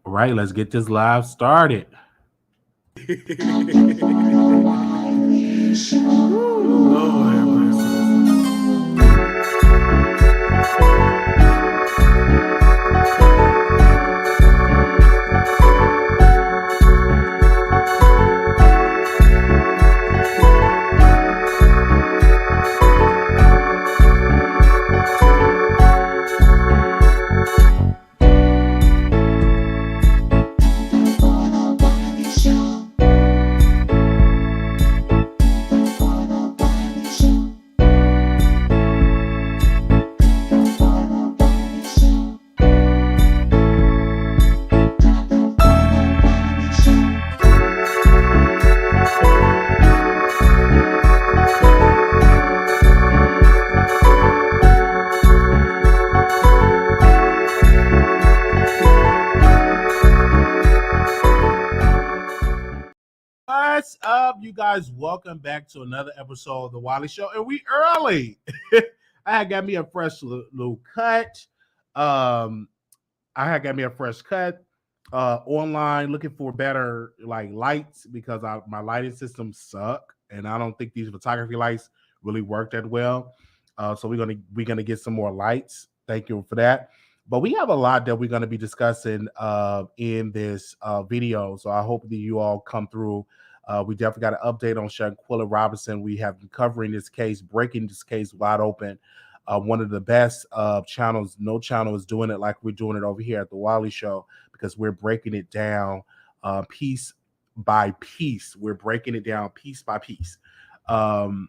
All right, let's get this live started. What's up, you guys? Welcome back to another episode of the Wiley Show, and we early. I had got me a fresh little cut. I had got me a fresh cut online, looking for better like lights because my lighting systems suck, and I don't think these photography lights really work that well. So we're gonna get some more lights. Thank you for that. But we have a lot that we're gonna be discussing in this video. So I hope that you all come through. We definitely got an update on Shanquella Robinson. We have been covering this case, breaking this case wide open. One of the best channels. No channel is doing it like we're doing it over here at the Wiley Show because we're breaking it down piece by piece. We're breaking it down piece by piece. And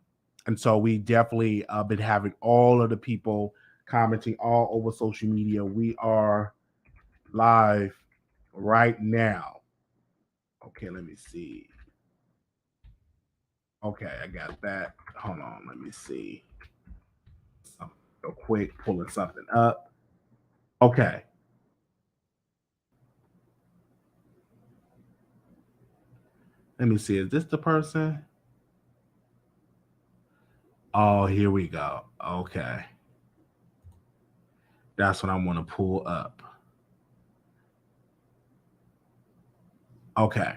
so we definitely been having all of the people commenting all over social media. We are live right now. Okay, let me see. Okay, I got that. Hold on, let me see. Real quick, pulling something up. Okay. Let me see. Is this the person? Oh, here we go. Okay. That's what I want to pull up. Okay.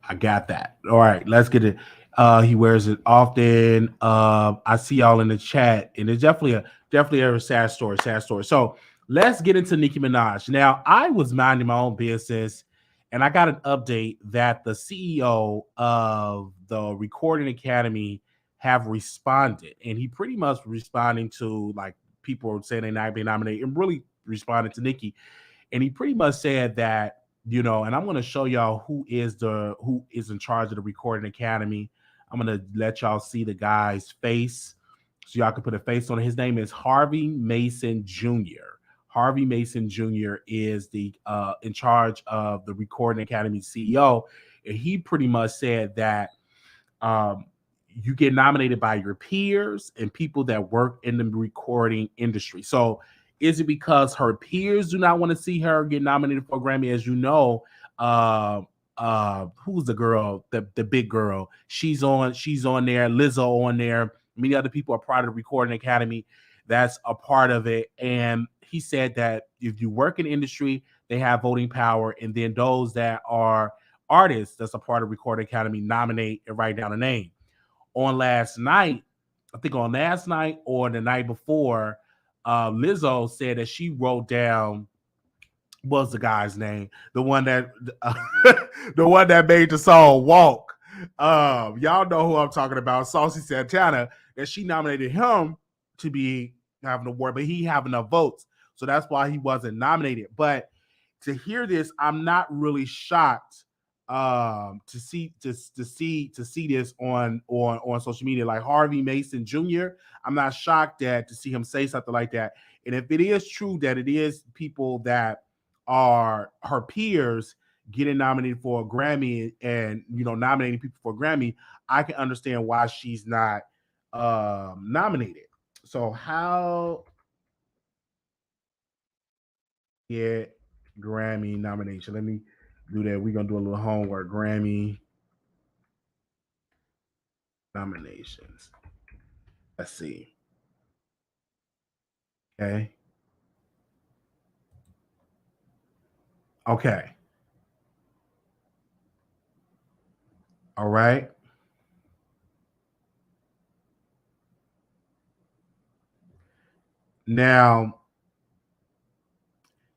I got that. All right, let's get it. He wears it often. I see y'all in the chat, and it's definitely a sad story, sad story. So let's get into Nicki Minaj. Now, I was minding my own business, and I got an update that the CEO of the Recording Academy have responded, and he pretty much responding to like people saying they not be nominated, and really responded to Nicki, and he pretty much said that and I'm going to show y'all who is in charge of the Recording Academy. I'm going to let y'all see the guy's face so y'all can put a face on it. His name is Harvey Mason Jr. Harvey Mason Jr. is the in charge of the Recording Academy CEO, and he pretty much said that you get nominated by your peers and people that work in the recording industry. So is it because her peers do not want to see her get nominated for a Grammy? As you know, who's the girl, the big girl? She's on there, Lizzo on there. Many other people are part of the Recording Academy. That's a part of it. And he said that if you work in the industry, they have voting power. And then those that are artists that's a part of Recording Academy nominate and write down a name. On last night, I think on last night or the night before, Lizzo said that she wrote down what's the guy's name, the one that the one that made the song Walk. Y'all know who I'm talking about, Saucy Santana, that she nominated him to be having an award, but he have enough votes, so that's why he wasn't nominated. But to hear this, I'm not really shocked to see this on social media. Like Harvey Mason Jr., I'm not shocked that to see him say something like that. And if it is true that it is people that are her peers getting nominated for a Grammy and nominating people for a Grammy, I can understand why she's not nominated. So how get Grammy nomination? Let me do that. We're gonna do a little homework. Grammy nominations. Let's see. Okay. Okay. All right. Now,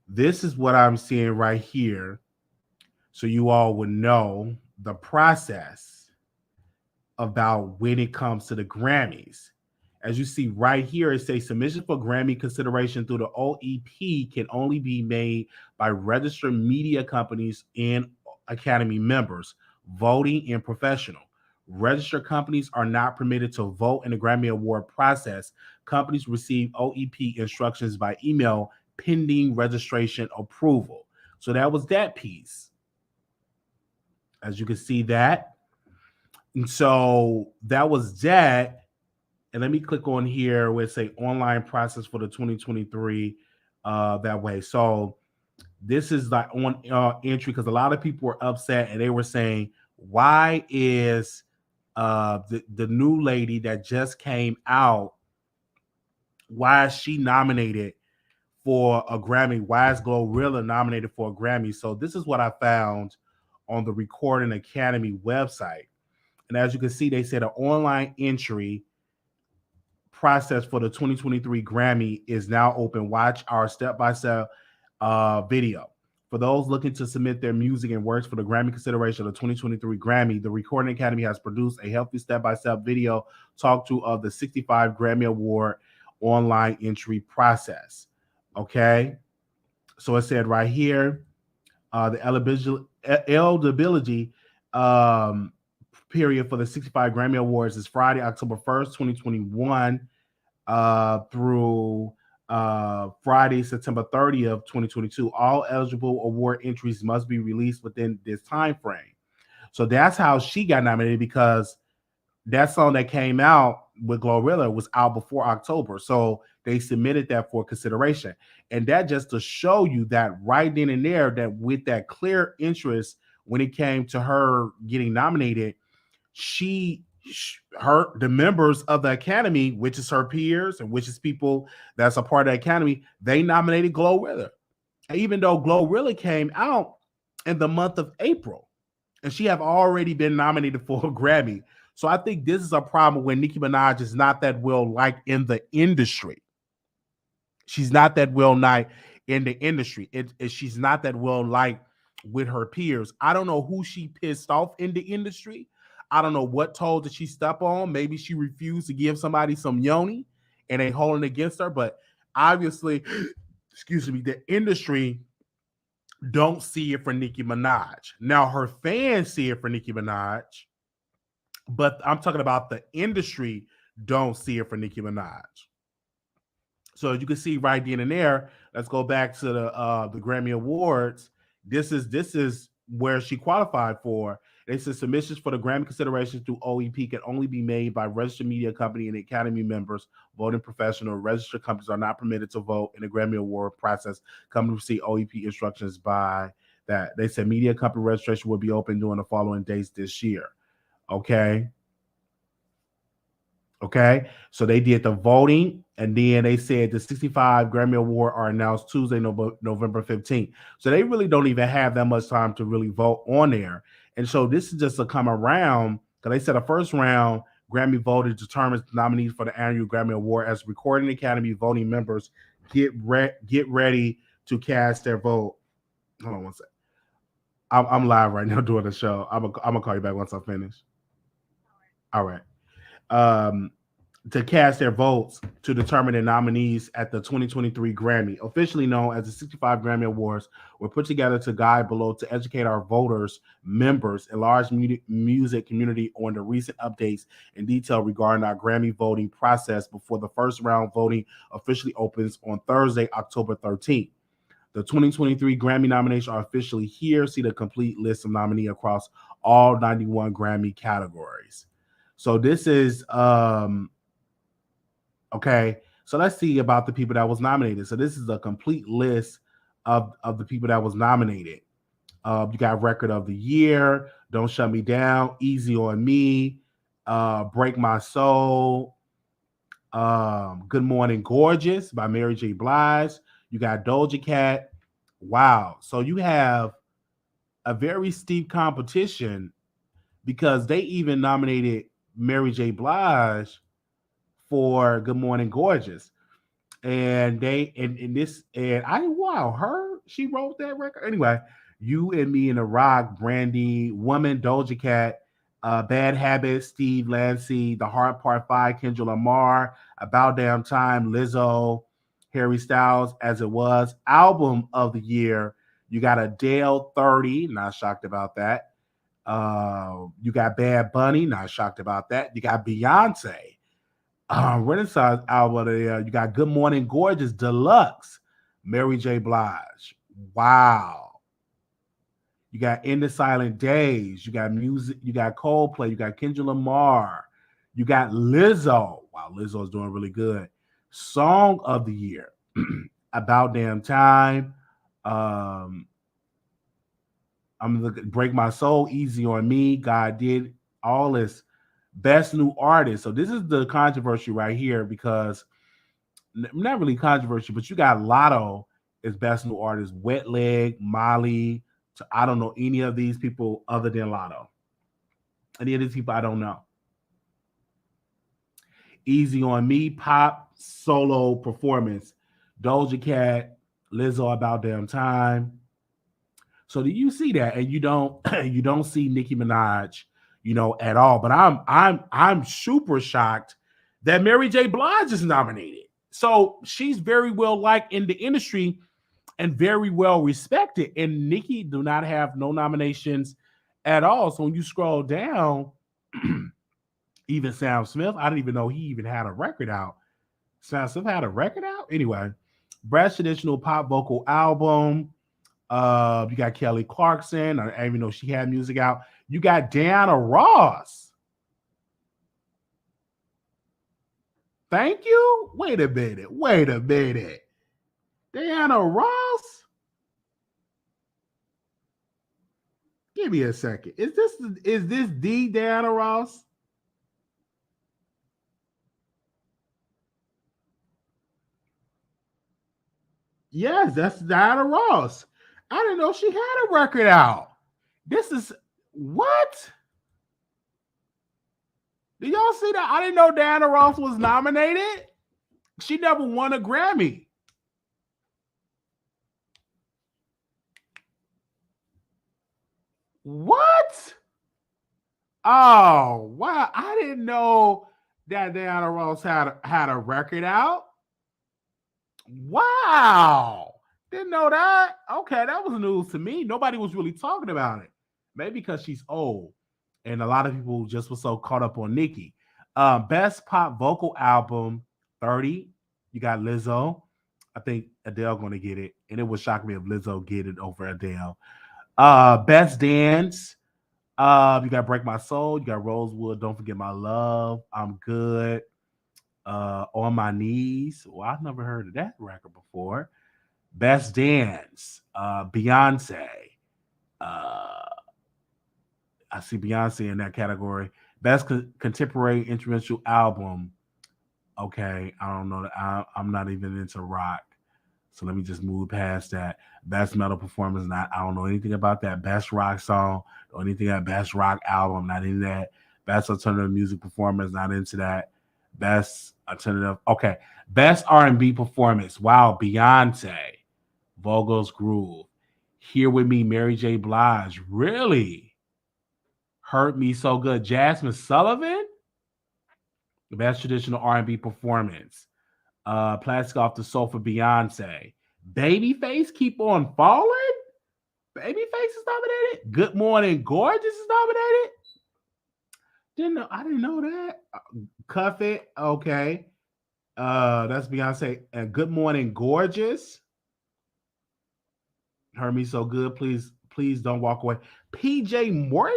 this is what I'm seeing right here. So you all would know the process about when it comes to the Grammys. As you see right here, it says submission for Grammy consideration through the OEP can only be made by registered media companies and Academy members, voting and professional. Registered companies are not permitted to vote in the Grammy Award process. Companies receive OEP instructions by email pending registration approval. So that was that piece. As you can see that. And so that was that. And let me click on here where it say online process for the 2023 that way. So this is like on entry because a lot of people were upset and they were saying, why is the new lady that just came out, why is she nominated for a Grammy? Why is Glorilla nominated for a Grammy? So this is what I found on the Recording Academy website. And as you can see, they said an online entry process for the 2023 Grammy is now open. Watch our step-by-step video. For those looking to submit their music and works for the Grammy consideration of the 2023 Grammy, the Recording Academy has produced a healthy step-by-step video talk to of the 65 Grammy Award online entry process. Okay, so it said right here, the eligibility period for the 65 Grammy Awards is Friday, October 1st, 2021 through Friday, September 30th, 2022. All eligible award entries must be released within this time frame. So that's how she got nominated, because that song that came out with Glorilla was out before October. So they submitted that for consideration. And that just to show you that right then and there, that with that clear interest when it came to her getting nominated, the members of the Academy, which is her peers and which is people that's a part of the Academy, they nominated Glorilla. Even though Glorilla came out in the month of April, and she have already been nominated for a Grammy. So I think this is a problem when Nicki Minaj is not that well liked in the industry. She's not that well liked in the industry. She's not that well liked with her peers. I don't know who she pissed off in the industry. I don't know what toll did she step on. Maybe she refused to give somebody some yoni and they holding against her. But obviously, excuse me, the industry don't see it for Nicki Minaj. Now her fans see it for Nicki Minaj, but I'm talking about the industry don't see it for Nicki Minaj. So as you can see right then and there, let's go back to the Grammy Awards. This is where she qualified for. They said submissions for the Grammy consideration through OEP can only be made by registered media company and Academy members, voting professional. Registered companies are not permitted to vote in the Grammy Award process. Companies receive OEP instructions by that. They said media company registration will be open during the following days this year. Okay. Okay, so they did the voting, and then they said the 65 Grammy Award are announced Tuesday, November 15th. So they really don't even have that much time to really vote on there. And so this is just a come around, because they said the first round Grammy voted determines the nominees for the annual Grammy Award. As Recording Academy voting members get ready to cast their vote. Hold on one second. I'm live right now doing the show. I'm gonna call you back once I finish. All right. To cast their votes to determine the nominees at the 2023 Grammy, officially known as the 65 Grammy Awards, were put together to guide below to educate our voters, members, and large music community on the recent updates and detail regarding our Grammy voting process before the first round voting officially opens on Thursday, October 13th. The 2023 Grammy nominations are officially here. See the complete list of nominees across all 91 Grammy categories. So this is okay. So let's see about the people that was nominated. So this is a complete list of the people that was nominated. You got Record of the Year, Don't Shut Me Down, Easy on Me, Break My Soul, Good Morning Gorgeous by Mary J. Blige. You got Doja Cat. Wow. So you have a very steep competition because they even nominated Mary J. Blige for Good Morning Gorgeous. And they and this and I wow, her she wrote that record. Anyway, You and Me in the Rock, Brandy, Woman, Doja Cat, Bad Habits, Steve Lancey, The Heart Part 5, Kendrick Lamar, About Damn Time, Lizzo, Harry Styles, As It Was, Album of the Year. You got Adele 30, not shocked about that. You got Bad Bunny, not shocked about that. You got Beyonce, Renaissance album of the year. You got Good Morning Gorgeous Deluxe, Mary J. Blige. Wow. You got In the Silent Days. You got music. You got Coldplay. You got Kendrick Lamar. You got Lizzo. Wow, Lizzo's doing really good. Song of the Year, About Damn Time. I'm gonna Break My Soul, Easy on Me. God Did All This. Best New Artist. So this is the controversy right here because not really controversy, but you got Lotto as Best New Artist, Wet Leg, Molly. So I don't know any of these people other than Lotto. Any of these people I don't know. Easy on Me, Pop Solo Performance, Doja Cat, Lizzo, About Damn Time. So do you see that? And you don't you don't see Nicki Minaj, at all. But I'm super shocked that Mary J. Blige is nominated. So she's very well liked in the industry and very well respected. And Nicki do not have no nominations at all. So when you scroll down, even Sam Smith, I didn't even know he even had a record out. Sam Smith had a record out? Anyway, Best Traditional Pop Vocal Album. You got Kelly Clarkson. I didn't even know she had music out. You got Diana Ross. Thank you. Wait a minute. Diana Ross. Give me a second. Is this the Diana Ross? Yes, that's Diana Ross. I didn't know she had a record out. This is what? Did y'all see that? I didn't know Diana Ross was nominated. She never won a Grammy. What? Oh, wow. I didn't know that Diana Ross had a record out. Wow. Didn't know that. Okay, that was news to me. Nobody was really talking about it. Maybe because she's old. And a lot of people just were so caught up on Nicki. Best Pop Vocal Album, 30. You got Lizzo. I think Adele going to get it. And it would shock me if Lizzo get it over Adele. Best Dance. You got Break My Soul. You got Rosewood. Don't Forget My Love. I'm Good. On My Knees. Well, I've never heard of that record before. Best Dance. Beyonce. I see Beyonce in that category. Best Contemporary Instrumental Album. Okay, I don't know. I'm not even into rock. So let me just move past that. Best Metal Performance. I don't know anything about that. Best Rock Song. Or anything about Best Rock Album. Not into that. Best Alternative Music Performance. Not into that. Best Alternative. Okay. Best R&B Performance. Wow, Beyonce. Vogel's Groove. Here With Me, Mary J. Blige. Really? Hurt Me So Good. Jasmine Sullivan. Best Traditional R&B Performance. Plastic Off the Sofa, Beyonce. Babyface, Keep On Falling. Babyface is nominated. Good Morning Gorgeous is nominated. I didn't know that. Cuff It. Okay. That's Beyonce. And Good Morning Gorgeous. Hurt Me So Good. Please don't walk away. PJ Morton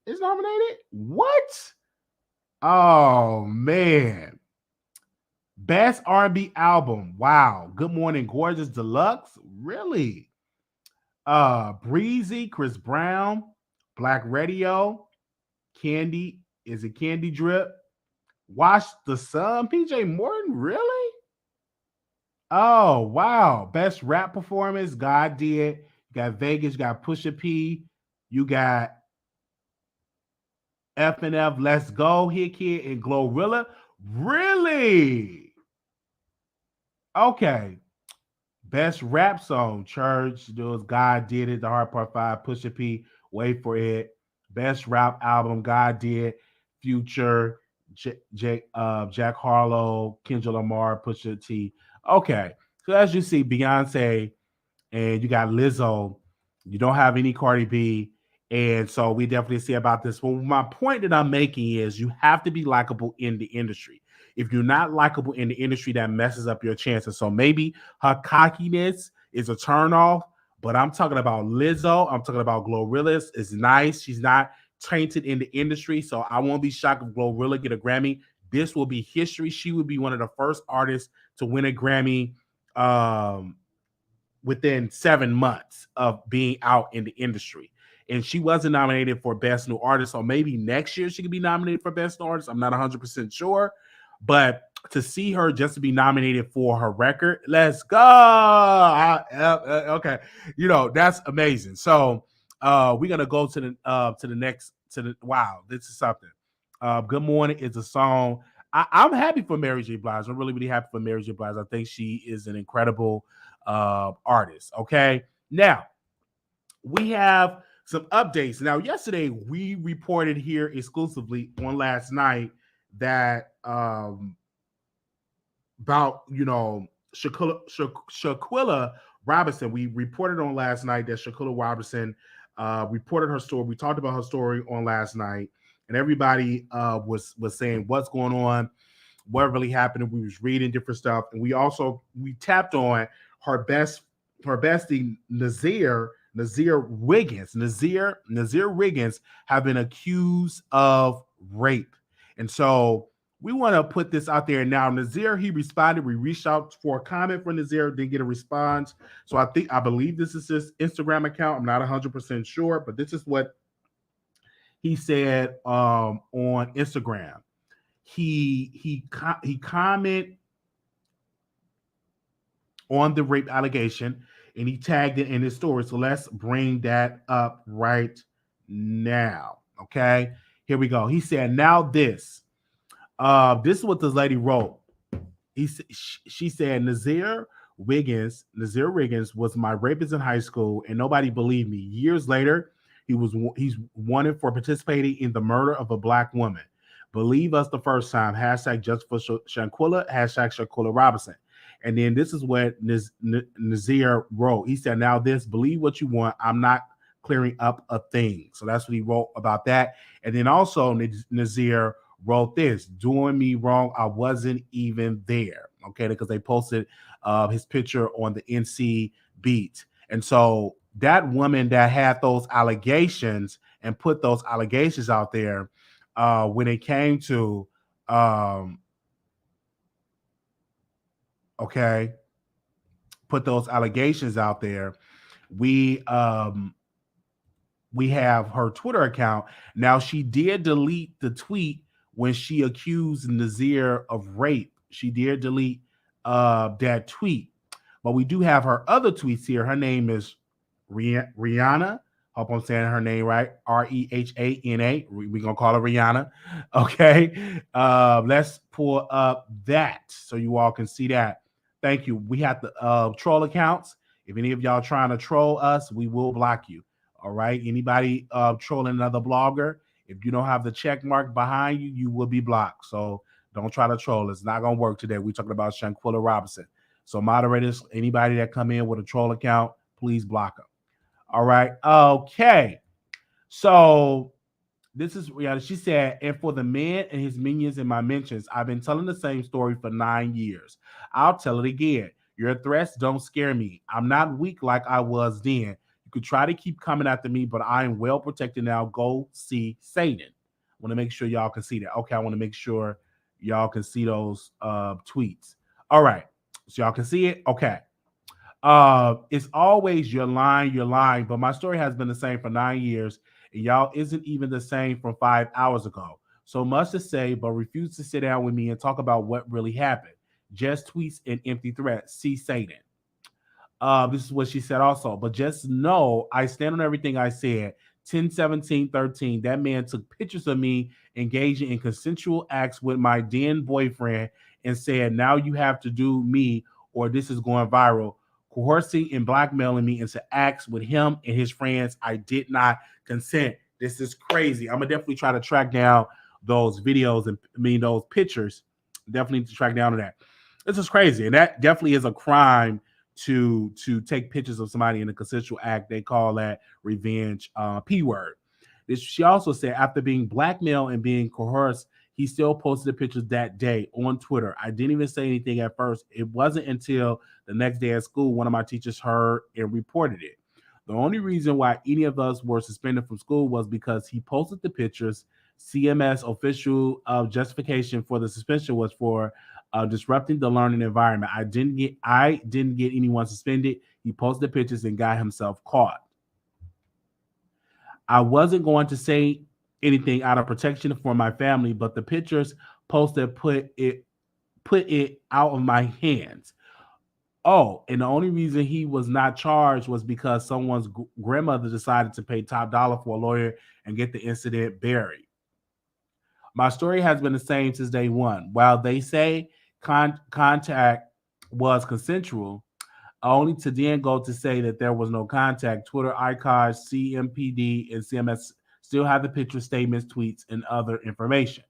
is nominated. What? Oh man. Best R&B album. Wow. Good Morning Gorgeous Deluxe. Really? Breezy, Chris Brown, Black Radio, Candy. Is it Candy Drip? Watch the Sun. PJ Morton. Really? Oh, wow. Best rap performance. God Did. You got Vegas. You got Pusha P. You got FNF, Let's Go, Hit Kid, and Glorilla. Really? Okay. Best rap song, Church, those God Did It, The Hard Part 5, Pusha P, Wait for It. Best rap album, God Did, Future, Jack Harlow, Kendrick Lamar, Pusha T. Okay, so as you see, Beyonce and you got Lizzo. You don't have any Cardi B. And so we definitely see about this. Well, my point that I'm making is you have to be likable in the industry. If you're not likable in the industry, that messes up your chances. So maybe her cockiness is a turnoff, but I'm talking about Lizzo. I'm talking about Glorilla is nice. She's not tainted in the industry. So I won't be shocked if Glorilla get a Grammy. This will be history. She would be one of the first artists to win a Grammy within 7 months of being out in the industry. And she wasn't nominated for Best New Artist. So maybe next year she could be nominated for Best New Artist. I'm not 100% sure. But to see her just to be nominated for her record, let's go. Okay. That's amazing. So we're gonna go to the next wow, this is something. Good Morning is a song. I'm happy for Mary J. Blige. I'm really, really happy for Mary J. Blige. I think she is an incredible artist. Okay. Now we have some updates. Now, yesterday we reported here exclusively on last night that about Shanquella Robinson. We reported on last night that Shanquella Robinson reported her story. We talked about her story on last night, and everybody was saying what's going on, what really happened. We was reading different stuff, and we tapped on her bestie NAZEER Wiggins. NAZEER Wiggins have been accused of rape, and so we want to put this out there now. NAZEER, he responded. We reached out for a comment from NAZEER, didn't get a response. So I believe this is his Instagram account. I'm not 100% sure, but this is what he said on Instagram. He commented on the rape allegation and he tagged it in his story. So let's bring that up right now. Okay, here we go. He said, now this is what this lady wrote. She said, NAZEER Wiggins was my rapist in high school, and nobody believed me. Years later, he's wanted for participating in the murder of a black woman. Believe us the first time. Hashtag just for Shanquella. Hashtag Shanquella Robinson. And then this is what NAZEER wrote. He said, now this, believe what you want. I'm not clearing up a thing. So that's what he wrote about that. And then also NAZEER wrote this, doing me wrong. I wasn't even there. Okay, because they posted his picture on the NC beat. And so that woman that had those allegations and put those allegations out there, when it came to put those allegations out there, we have her Twitter account. Now, she did delete the tweet when she accused NAZEER of rape. She did delete that tweet. But we do have her other tweets here. Her name is Rihanna. Hope I'm saying her name right. Rehana. We're going to call her Rihanna. Okay. Let's pull up that so you all can see that. Thank you. We have the troll accounts. If any of y'all trying to troll us, we will block you. All right. Anybody trolling another blogger, if you don't have the check mark behind you, you will be blocked. So don't try to troll. It's not going to work today. We're talking about Shanquella Robinson. So moderators, anybody that come in with a troll account, please block them. All right. Okay. So this is reality. She said, and for the man and his minions in my mentions, I've been telling the same story for 9 years. I'll tell it again. Your threats don't scare me. I'm not weak like I was then. You could try to keep coming after me, but I am well protected now. Go see Satan. I want to make sure y'all can see that. Okay, I want to make sure y'all can see those tweets. All right. So y'all can see it? Okay. It's always you're lying, but my story has been the same for 9 years, and y'all isn't even the same from 5 hours ago. So much to say, but refuse to sit down with me and talk about what really happened. Just tweets and empty threats. See Satan. This is what she said also. But just know I stand on everything I said. 10/17/13. That man took pictures of me engaging in consensual acts with my then boyfriend and said, now you have to do me or this is going viral, coercing and blackmailing me into acts with him and his friends. I did not consent. This is crazy. I'm gonna definitely try to track down those videos and those pictures. Definitely need to track down to that. This is crazy, and that definitely is a crime to take pictures of somebody in a consensual act. They call that revenge. P word. She also said after being blackmailed and being coerced, he still posted the pictures that day on Twitter. I didn't even say anything at first. It wasn't until the next day at school one of my teachers heard and reported it. The only reason why any of us were suspended from school was because he posted the pictures. CMS official justification for the suspension was for disrupting the learning environment. I didn't get anyone suspended. He posted the pictures and got himself caught. I wasn't going to say anything out of protection for my family, but the pictures posted put it out of my hands. Oh, and the only reason he was not charged was because someone's grandmother decided to pay top dollar for a lawyer and get the incident buried. My story has been the same since day one. While they say contact was consensual, only to then go to say that there was no contact. Twitter icons, CMPD, and CMS still have the picture, statements, tweets, and other information.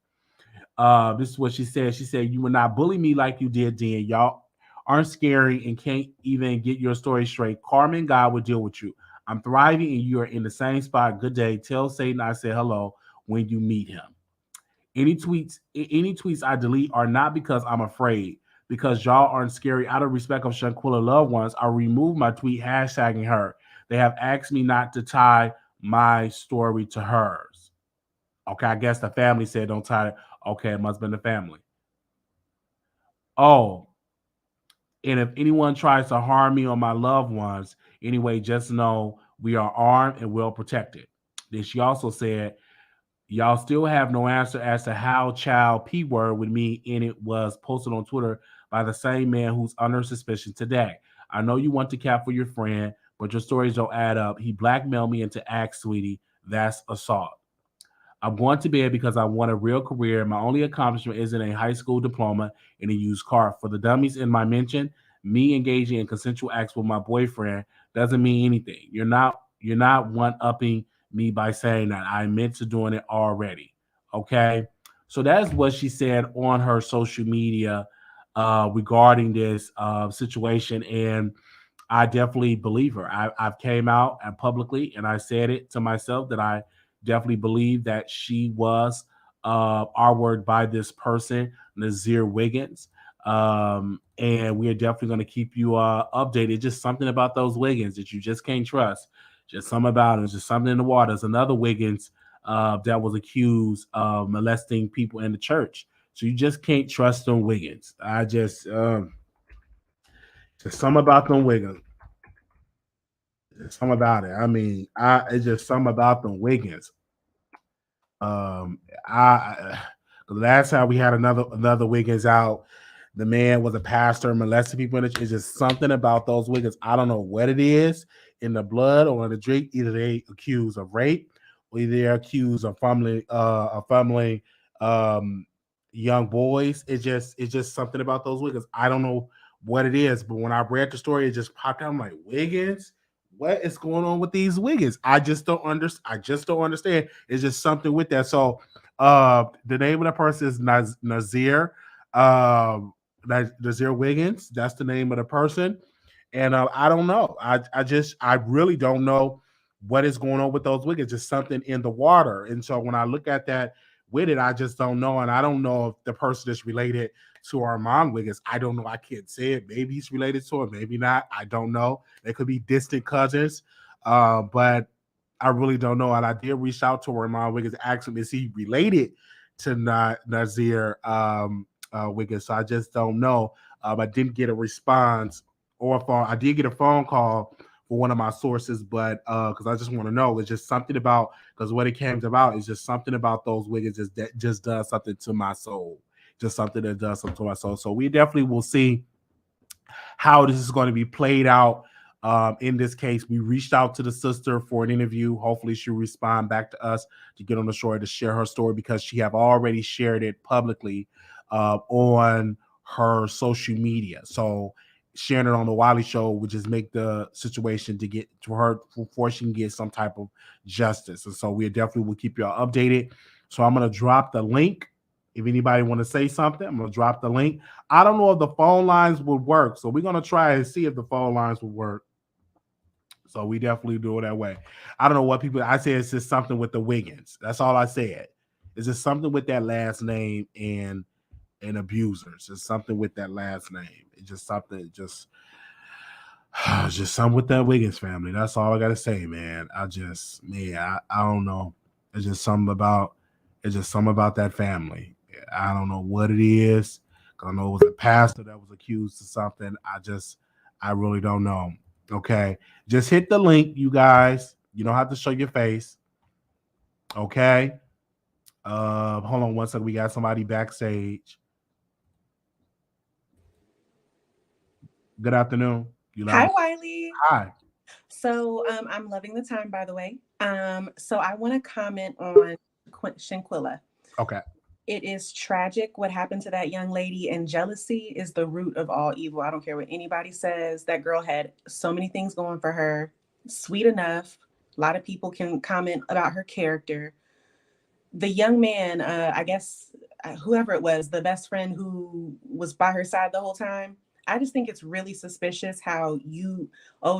This is what she said. She said, you will not bully me like you did then. Y'all aren't scary and can't even get your story straight. Karma and God will deal with you. I'm thriving and you are in the same spot. Good day. Tell Satan I said hello when you meet him. Any tweets I delete are not because I'm afraid, because y'all aren't scary. Out of respect of Shanquella loved ones, I removed my tweet hashtagging her. They have asked me not to tie my story to hers. Okay, I guess the family said don't tie it. Okay, it must have been the family. Oh, and if anyone tries to harm me or my loved ones, anyway, just know we are armed and well protected. Then she also said, y'all still have no answer as to how child P word with me and it was posted on Twitter by the same man who's under suspicion today. I know you want to cap for your friend, but your stories don't add up. He blackmailed me into acts, sweetie. That's assault. I'm going to bed because I want a real career. My only accomplishment isn't a high school diploma and a used car. For the dummies in my mention, me engaging in consensual acts with my boyfriend doesn't mean anything. You're not one upping me by saying that. I meant to doing it already. Okay. So that's what she said on her social media regarding this situation. And I definitely believe her. I've came out and publicly and I said it to myself that I definitely believe that she was R-word by this person, NAZEER Wiggins. And we are definitely going to keep you updated. Just something about those Wiggins that you just can't trust. Just something about it. Just something in the water. There's another Wiggins that was accused of molesting people in the church. So you just can't trust them Wiggins. I just something about them Wiggins. Some about it. I mean, it's just something about them Wiggins. I the last time we had another Wiggins out, the man was a pastor molesting people in the church. It's just something about those Wiggins. I don't know what it is in the blood or in the drink. Either they accused of rape, or they're accused of fumbling young boys. It's just something about those Wiggins. I don't know what it is, but when I read the story, it just popped out. I'm like, Wiggins? What is going on with these Wiggins? I just don't understand. It's just something with that. So the name of the person is NAZEER. NAZEER Wiggins. That's the name of the person. And I don't know. I really don't know what is going on with those Wiggins. Just something in the water. And so when I look at that with it, I just don't know. And I don't know if the person is related to Armand Wiggins. I don't know. I can't say it. Maybe he's related to her, maybe not. I don't know. They could be distant cousins. But I really don't know. And I did reach out to Armand Wiggins, ask him, is he related to NAZEER Wiggins? So I just don't know. I didn't get a response or a phone. I did get a phone call for one of my sources, but because I just want to know, it's just something about, because what it came about is just something about those Wiggins that just does something to my soul. Just something that does something to my soul. So we definitely will see how this is going to be played out In this case, we reached out to the sister for an interview. Hopefully, she'll respond back to us to get on the show to share her story, because she have already shared it publicly on her social media. So sharing it on the Wiley Show would just make the situation to get to her before she can get some type of justice. And so we definitely will keep y'all updated. So I'm gonna drop the link. If anybody want to say something, I'm gonna drop the link. I don't know if the phone lines would work, so we're gonna try and see if the phone lines will work. So we definitely do it that way. I don't know what people. I said it's just something with the Wiggins. That's all I said. It's just something with that last name and abusers. It's something with that last name. It's just something. Just something with that Wiggins family. That's all I gotta say, man. I don't know. It's just something about. It's just something about that family. I don't know what it is. I know it was a pastor that was accused of something. I really don't know. Okay, just hit the link, you guys. You don't have to show your face. Okay. Hold on one second. We got somebody backstage. Good afternoon. Hi, Wiley. Hi. So I'm loving the time, by the way. So I want to comment on Shanquella. Okay. It is tragic what happened to that young lady, and jealousy is the root of all evil. I don't care what anybody says. That girl had so many things going for her. Sweet enough. A lot of people can comment about her character. The young man, I guess, whoever it was, the best friend who was by her side the whole time. I just think it's really suspicious how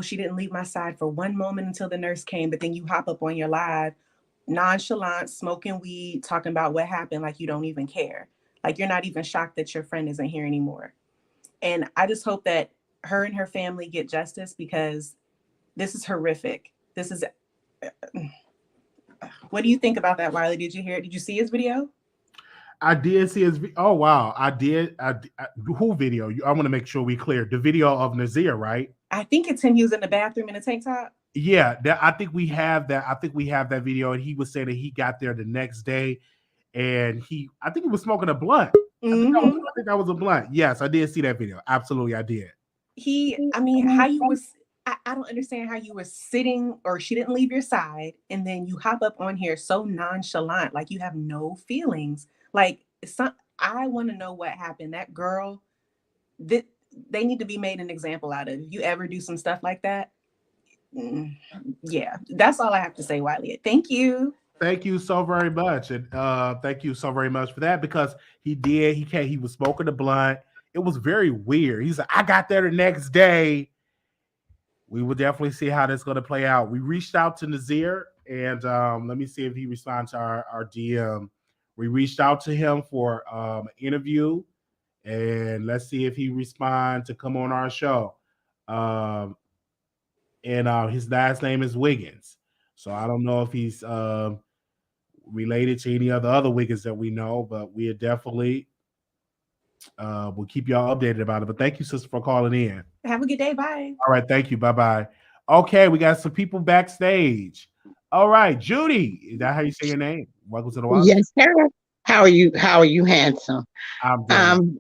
she didn't leave my side for one moment until the nurse came, but then you hop up on your live, nonchalant, smoking weed, talking about what happened like you don't even care. Like you're not even shocked that your friend isn't here anymore. And I just hope that her and her family get justice, because this is horrific. This is... What do you think about that, Wiley? Did you hear it? Did you see his video? I did see his. Oh wow, I did. Who video? I want to make sure we clear the video of NAZEER, right? I think it's him. He was in the bathroom in a tank top. Yeah, I think we have that. I think we have that video, and he was saying that he got there the next day, and I think he was smoking a blunt. Mm-hmm. I think that was a blunt. Yes, I did see that video. Absolutely, I did. How you was. I don't understand how you were sitting, or she didn't leave your side, and then you hop up on here so nonchalant, like you have no feelings. Like, I want to know what happened. That girl, they need to be made an example out of. If you ever do some stuff like that, yeah, that's all I have to say, Wiley. Thank you. Thank you so very much, and thank you so very much for that, because he was smoking a blunt. It was very weird. He's like, I got there the next day. We will definitely see how that's going to play out. We reached out to NAZEER, and let me see if he responds to our DM. We reached out to him for an interview, and let's see if he responds to come on our show. And his last name is Wiggins, so I don't know if he's related to any other Wiggins that we know, but we are definitely we'll keep y'all updated about it. But thank you, sister, for calling in. Have a good day. Bye. All right. Thank you. Bye-bye. Okay. We got some people backstage. All right. Judy, is that how you say your name? Welcome to the Wild. Yes, sir. How are you? How are you, handsome? I'm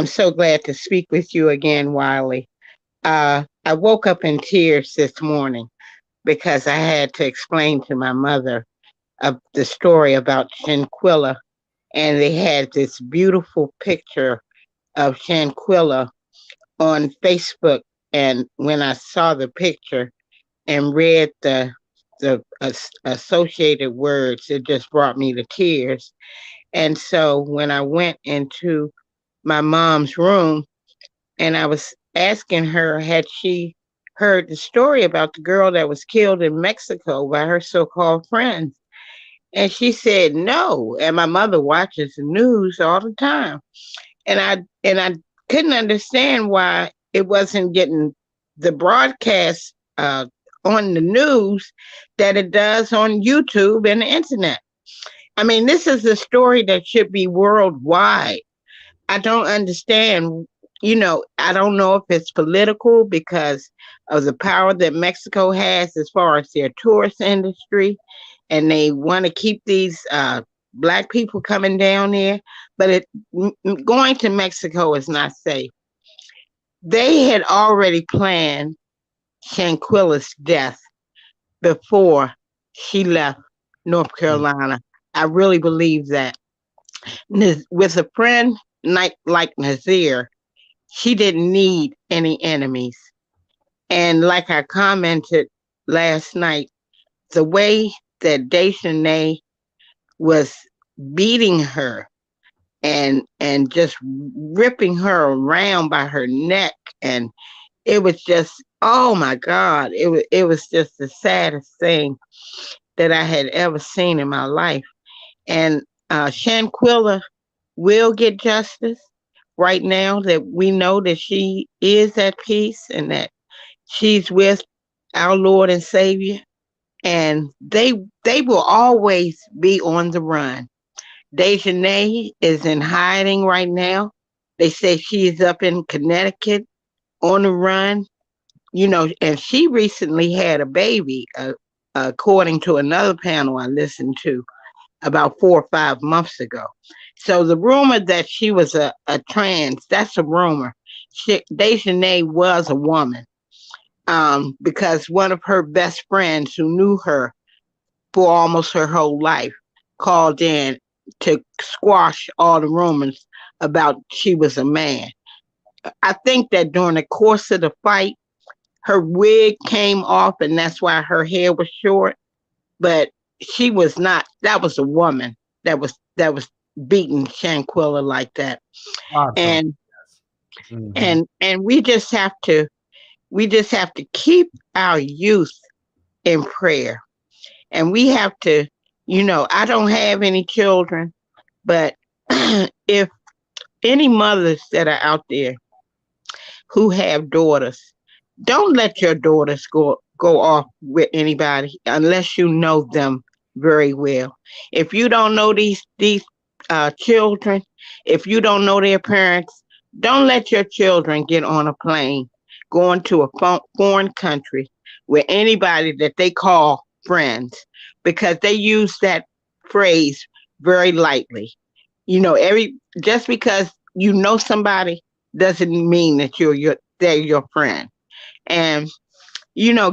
so glad to speak with you again, Wiley. I woke up in tears this morning because I had to explain to my mother the story about Shanquella, and they had this beautiful picture of Shanquella on Facebook. And when I saw the picture and read the associated words, it just brought me to tears. And so when I went into my mom's room and I was asking her, had she heard the story about the girl that was killed in Mexico by her so-called friends? And she said no. And my mother watches the news all the time. And I couldn't understand why it wasn't getting the broadcast on the news that it does on YouTube and the internet. I mean, this is a story that should be worldwide. I don't understand. I don't know if it's political because of the power that Mexico has as far as their tourist industry, and they want to keep these Black people coming down there. But going to Mexico is not safe. they had already planned Shanquella's death before she left North Mm. Carolina. I really believe that. With a friend like NAZEER, she didn't need any enemies. And like I commented last night, the way that Dejanay was beating her and just ripping her around by her neck, and it was just, oh my God, it was just the saddest thing that I had ever seen in my life. And Shanquilla will get justice right now that we know that she is at peace and that she's with our Lord and Savior. And they will always be on the run. Dejanay is in hiding right now. They say she's up in Connecticut on the run. And she recently had a baby, according to another panel I listened to about 4 or 5 months ago. So the rumor that she was a trans, that's a rumor. Dejanay was a woman, because one of her best friends who knew her for almost her whole life called in to squash all the rumors about she was a man. I think that during the course of the fight, her wig came off and that's why her hair was short. But she was not. That was a woman that was beating Shanquella like that. Absolutely. And Yes. Hmm. and we just have to keep our youth in prayer. And we have to, I don't have any children, but if any mothers that are out there who have daughters, don't let your daughters go off with anybody unless you know them very well. If you don't know these children, if you don't know their parents, don't let your children get on a plane going to a foreign country with anybody that they call friends, because they use that phrase very lightly. Every just because you know somebody doesn't mean that they're your friend. And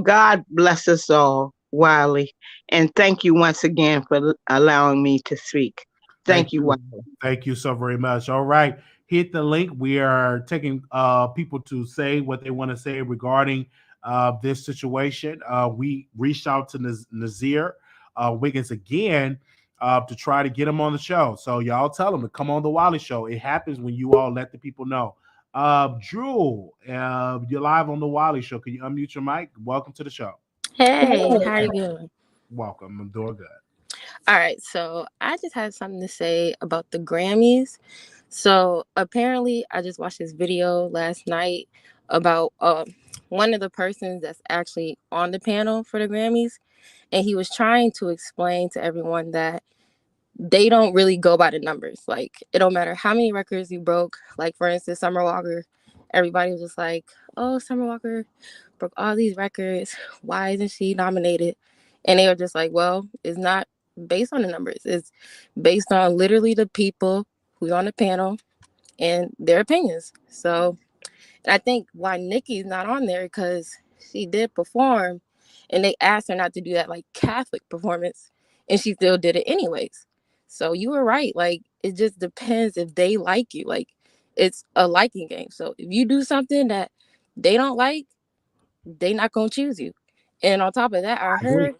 God bless us all, Wiley. And thank you once again for allowing me to speak. Thank Thank you, you. Wiley. Thank you so very much. All right. Hit the link. We are taking people to say what they want to say regarding this situation. We reached out to Nazir Wiggins again to try to get him on the show. So y'all tell him to come on the Wiley Show. It happens when you all let the people know. Drew, you're live on the Wiley Show. Can you unmute your mic? Welcome to the show. Hey, how you doing? Welcome. I'm doing good. All right, so I just had something to say about the Grammys. So apparently, I just watched this video last night about one of the persons that's actually on the panel for the Grammys, and he was trying to explain to everyone that they don't really go by the numbers. Like, it don't matter how many records you broke. Like, for instance, Summer Walker, everybody was just like, oh, Summer Walker broke all these records. Why isn't she nominated? And they were just like, well, it's not based on the numbers. It's based on literally the people who's on the panel and their opinions. So, and I think why Nicki's not on there, because she did perform and they asked her not to do that like Catholic performance and she still did it anyways. So you were right. Like, it just depends if they like you. Like, it's a liking game. So if you do something that they don't like, they not gonna choose you. And on top of that, I I agree. heard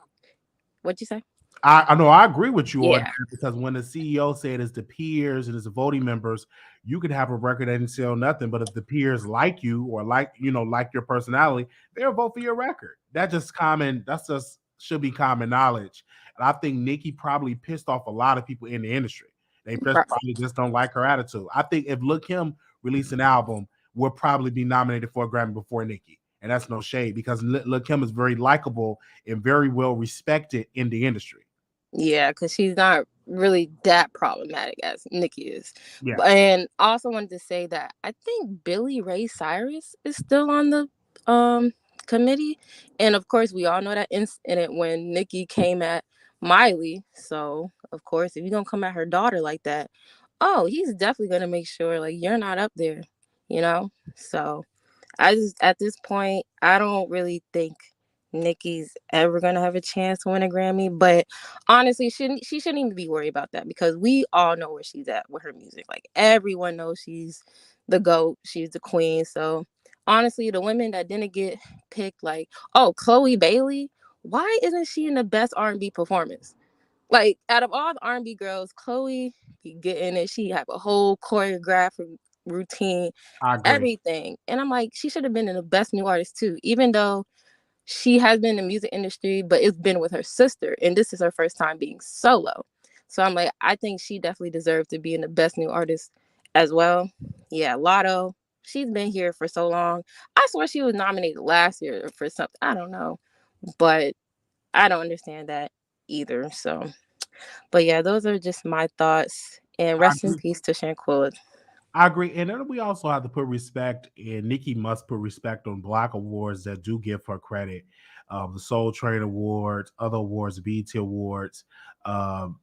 what you say. I know I agree with you on Yeah, that because when the CEO said it's the peers and it's the voting members, you could have a record that didn't sell nothing, but if the peers like you or like your personality, they'll vote for your record. That's just should be common knowledge. And I think Nikki probably pissed off a lot of people in the industry. They just right. probably just don't like her attitude. I think if Look Him released an album, we'll probably be nominated for a Grammy before Nikki. And that's no shade because Look Kim is very likable and very well respected in the industry. Yeah, because she's not really that problematic as Nicki is. Yeah. And also wanted to say that I think Billy Ray Cyrus is still on the um committee. And of course, we all know that incident when Nicki came at Miley. So, of course, if you're going to come at her daughter like that, oh, he's definitely going to make sure like you're not up there, you know? So, I just, at this point, I don't really think Nicki's ever gonna have a chance to win a Grammy. But honestly, she shouldn't even be worried about that, because we all know where she's at with her music. Like, everyone knows she's the GOAT, she's the queen. So honestly, the women that didn't get picked, like, oh, Chloe Bailey, why isn't she in the best R&B performance? Like, out of all the R&B girls, Chloe be getting it. She have a whole choreographed routine, I agree. everything. And I'm like, she should have been in the best new artist too, even though she has been in the music industry, but it's been with her sister. And this is her first time being solo. So I'm like, I think she definitely deserved to be in the best new artist as well. Yeah, Lotto, she's been here for so long. I swear she was nominated last year for something. I don't know. But I don't understand that either. So, but yeah, those are just my thoughts. And I rest in agree. peace to Shanquella. I agree. And then we also have to put respect, and Nicki must put respect on Black awards that do give her credit. The Soul Train Awards, other awards, BET Awards. Um,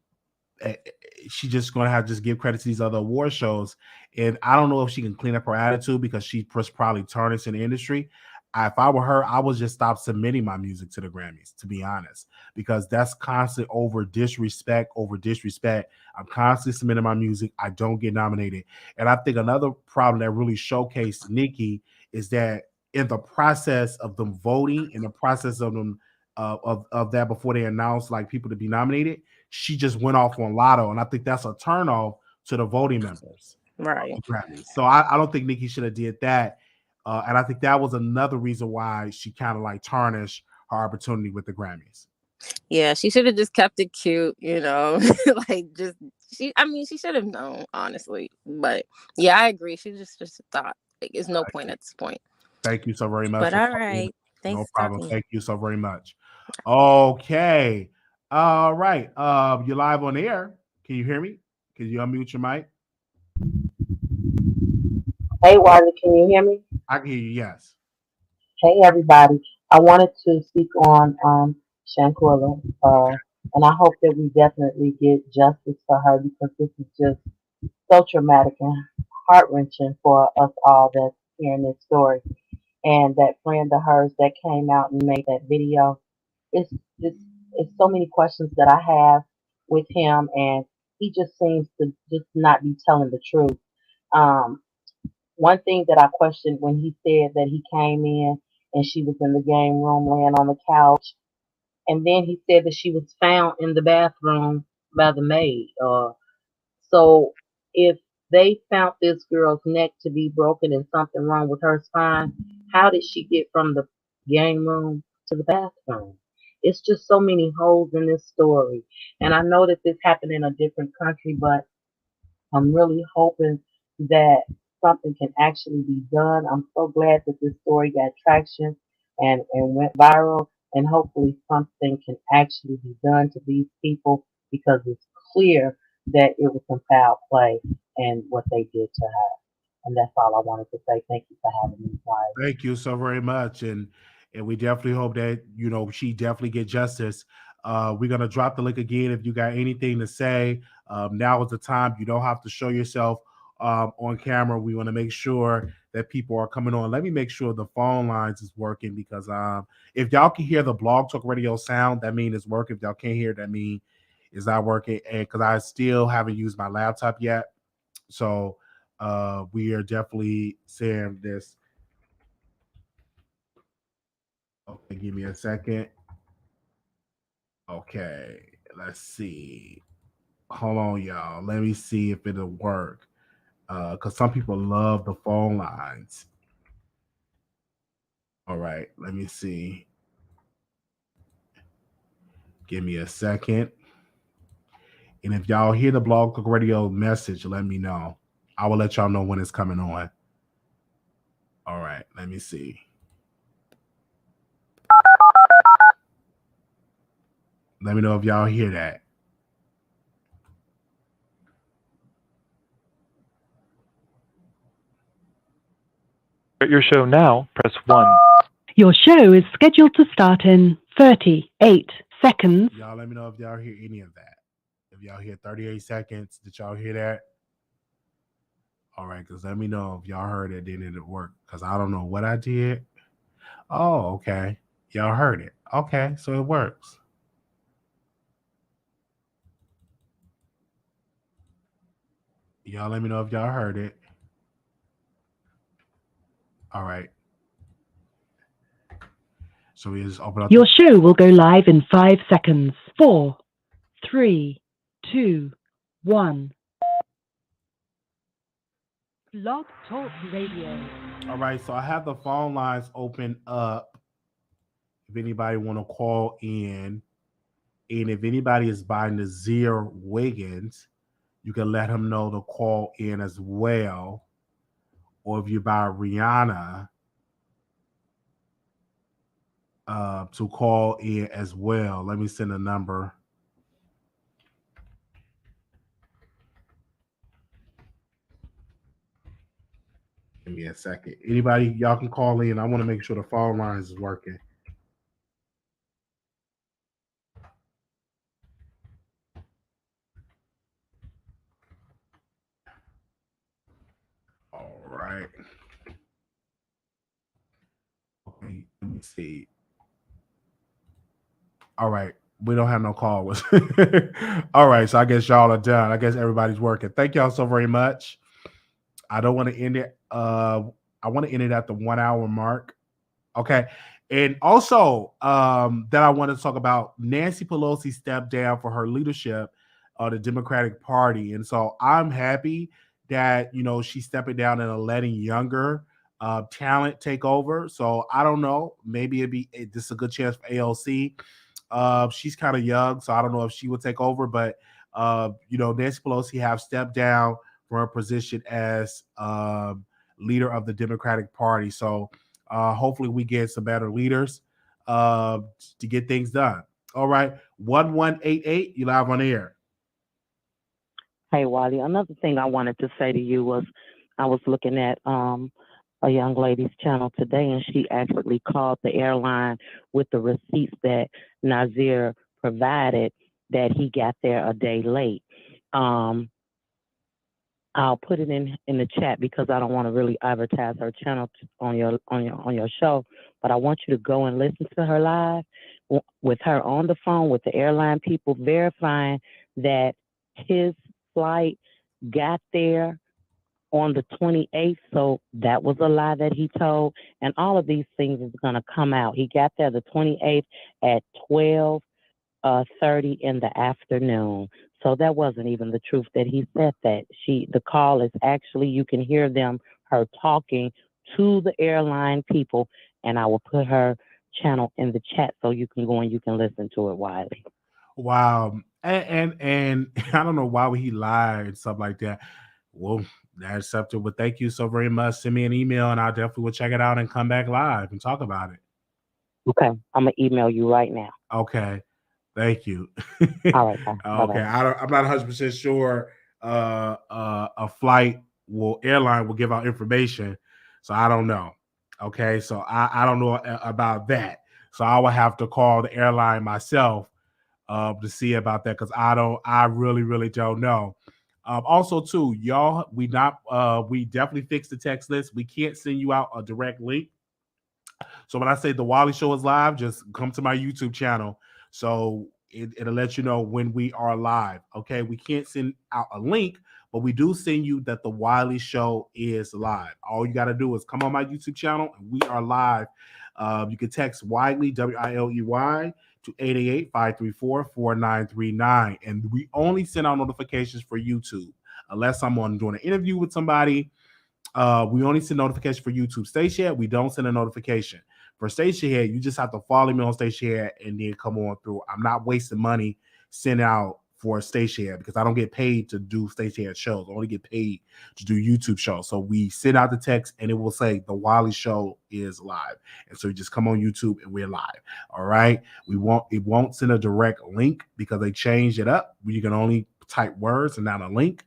she just gonna have to just give credit to these other award shows. And I don't know if she can clean up her attitude, because she was probably tarnished in the industry. If I were her, I would just stop submitting my music to the Grammys, to be honest, because that's constant over disrespect, over disrespect. I'm constantly submitting my music. I don't get nominated. And I think another problem that really showcased Nicki is that in the process of them voting, in the process of them of that, before they announced like people to be nominated, she just went off on Lotto, and I think that's a turnoff to the voting members of Right. the Grammys. So I don't think Nicki should have did that, and I think that was another reason why she kind of like tarnished her opportunity with the Grammys. Yeah, she should have just kept it cute, you know. Like, just I mean, she should have known, honestly. But yeah, I agree. She just thought, like, there's no point at this point. Thank you so very much But for all calling in. right. No Thanks for problem. talking. Thank you so very much. Okay. All right. You're live on air. Can you hear me? Can you unmute your mic? Hey, Wiley, can you hear me? I can hear you. Yes. Hey, everybody. I wanted to speak on Shanquella, and I hope that we definitely get justice for her, because this is just so traumatic and heart wrenching for us all that's hearing this story. And that friend of hers that came out and made that video, it's it's, it's so many questions that I have with him, and he just seems to just not be telling the truth. Um, One thing that I questioned when he said that he came in and she was in the game room laying on the couch, and then he said that she was found in the bathroom by the maid. So if they found this girl's neck to be broken and something wrong with her spine, how did she get from the game room to the bathroom? It's just so many holes in this story. And I know that this happened in a different country, but I'm really hoping that something can actually be done. I'm so glad that this story got traction and went viral, and hopefully something can actually be done to these people, because it's clear that it was some foul play and what they did to her. And that's all I wanted to say. Thank you for having me, guys. Thank you so very much, and we definitely hope that she definitely get justice. We're gonna drop the link again. If you got anything to say, now is the time. You don't have to show yourself on camera. We want to make sure that people are coming on. Let me make sure the phone lines is working, because if y'all can hear the Blog Talk Radio sound, that means it's working. If y'all can't hear it, that means it's not working. And because I still haven't used my laptop yet, so we are definitely saying this. Okay, give me a second. Okay, let's see. Hold on, y'all. Let me see if it'll work. Because some people love the phone lines. All right, let me see. Give me a second. And if y'all hear the Blog Talk Radio message, let me know. I will let y'all know when it's coming on. All right, let me see. Let me know if y'all hear that. Start your show now, press 1. Your show is scheduled to start in 38 seconds. Y'all let me know if y'all hear any of that. If y'all hear 38 seconds, did y'all hear that? All right, because let me know if y'all heard it, then it worked. Because I don't know what I did. Oh, okay. Y'all heard it. Okay, so it works. Y'all let me know if y'all heard it. All right. So we just open up. Your show will go live in 5 seconds. 4, 3, 2, 1. Blog Talk Radio. All right, so I have the phone lines open up. If anybody want to call in, and if anybody is buying the NAZEER Wiggins, you can let him know to call in as well. Or if you buy Rihanna, to call in as well. Let me send a number. Give me a second. Anybody, y'all can call in. I want to make sure the phone lines is working. All right. Okay, let me see. All right. We don't have no callers. All right. So I guess y'all are done. I guess everybody's working. Thank y'all so very much. I don't want to end it. I want to end it at the 1 hour mark. Okay. And also, that I want to talk about, Nancy Pelosi stepped down for her leadership of the Democratic Party. And so I'm happy that, you know, she's stepping down and letting younger talent take over. So I don't know. Maybe this is a good chance for AOC. She's kind of young, so I don't know if she will take over. But you know, Nancy Pelosi have stepped down from her position as leader of the Democratic Party. So hopefully we get some better leaders to get things done. All right, 1188, you live on air. Hey, Wiley, another thing I wanted to say to you was I was looking at a young lady's channel today, and she actually called the airline with the receipts that NAZEER provided that he got there a day late. I'll put it in the chat because I don't want to really advertise her channel on your show, but I want you to go and listen to her live with her on the phone with the airline people verifying that his flight got there on the 28th. So that was a lie that he told, and all of these things is going to come out. He got there the 28th at 12:30 in the afternoon. So that wasn't even the truth that he said that. The call is actually, you can hear her talking to the airline people, and I will put her channel in the chat so you can go and you can listen to it, Wiley. Wow. And I don't know why would he lie and stuff like that. Well, that's something. But thank you so very much. Send me an email and I definitely will check it out and come back live and talk about it. Okay. I'm going to email you right now. Okay. Thank you. All right. Okay. I'm not 100% sure a airline will give out information. So I don't know. Okay. So I don't know about that. So I will have to call the airline myself to see about that, because I really don't know. Also too, y'all, we definitely fixed the text list. We can't send you out a direct link. So when I say the Wiley Show is live, just come to my YouTube channel. So it'll let you know when we are live. Okay, we can't send out a link, but we do send you that the Wiley Show is live. All you got to do is come on my YouTube channel and we are live. You can text Wiley, WILEY, to 888-534-4939. And we only send out notifications for YouTube. Unless I'm doing an interview with somebody, we only send notifications for YouTube. Stationhead, we don't send a notification. For Stationhead, you just have to follow me on Stationhead and then come on through. I'm not wasting money sending out for Stationhead because I don't get paid to do Stationhead shows. I only get paid to do YouTube shows. So we send out the text and it will say the Wiley Show is live. And so you just come on YouTube and we're live. All right. It won't send a direct link because they changed it up. You can only type words and not a link.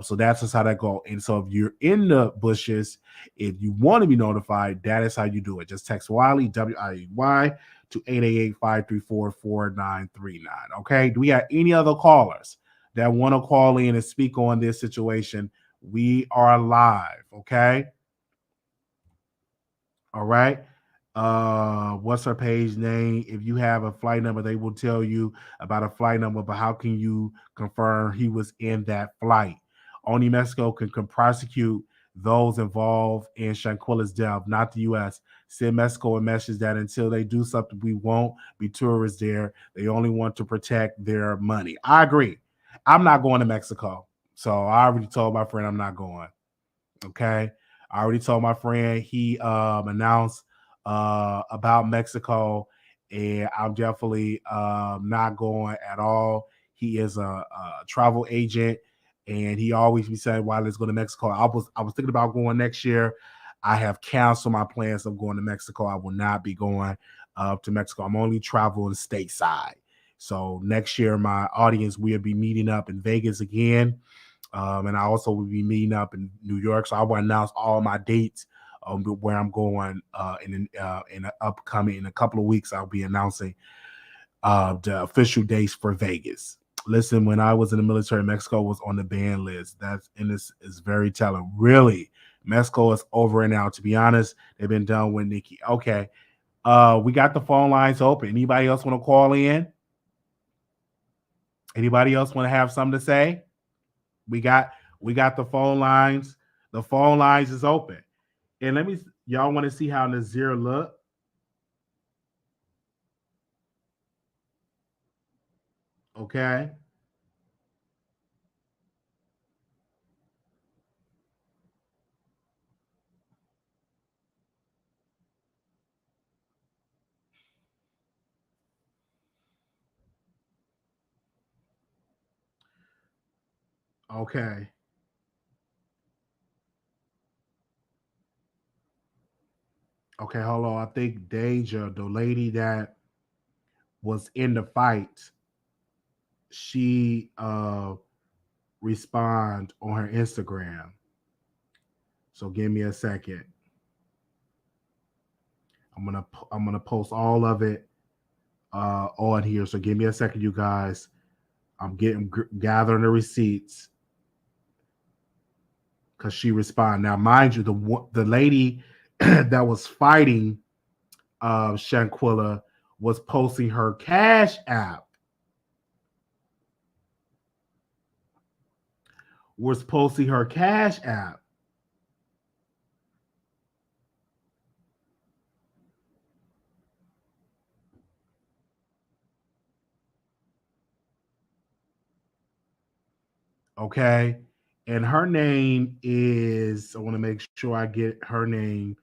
So that's just how that goes. And so if you're in the bushes, if you want to be notified, that is how you do it. Just text Wiley, WILEY, to 888-534-4939. Okay. Do we have any other callers that want to call in and speak on this situation We are live, okay? All right. What's her page name? If you have a flight number, they will tell you about a flight number, but how can you confirm he was in that flight? Only Mexico can prosecute those involved in Shanquella's death, not the U.S. Send Mexico a message that until they do something, we won't be tourists there. They only want to protect their money. I agree. I'm not going to Mexico. So I already told my friend I'm not going. Okay. I already told my friend he announced about Mexico, and I'm definitely not going at all. He is a travel agent, and he always be saying, "Why let's go to Mexico." I was thinking about going next year. I have canceled my plans of going to Mexico. I will not be going to Mexico. I'm only traveling stateside. So next year, my audience will be meeting up in Vegas again. And I also will be meeting up in New York. So I will announce all my dates where I'm going in the upcoming, in a couple of weeks. I'll be announcing the official dates for Vegas. Listen, when I was in the military, Mexico was on the ban list. This is very telling. Really, Mexico is over and out. To be honest, they've been done with Nicki. Okay. We got the phone lines open. Anybody else want to call in? Anybody else want to have something to say? We got the phone lines. The phone lines is open. And y'all want to see how NAZEER look? Okay. Okay. Okay, hold on. I think Deja, the lady that was in the fight, she respond on her Instagram. So give me a second. I'm gonna post all of it on here. So give me a second, you guys. I'm gathering the receipts because she responded. Now, mind you, the lady that was fighting Shanquella was posting her Cash App. Was posting her Cash App. Okay. And her name is, I want to make sure I get her name,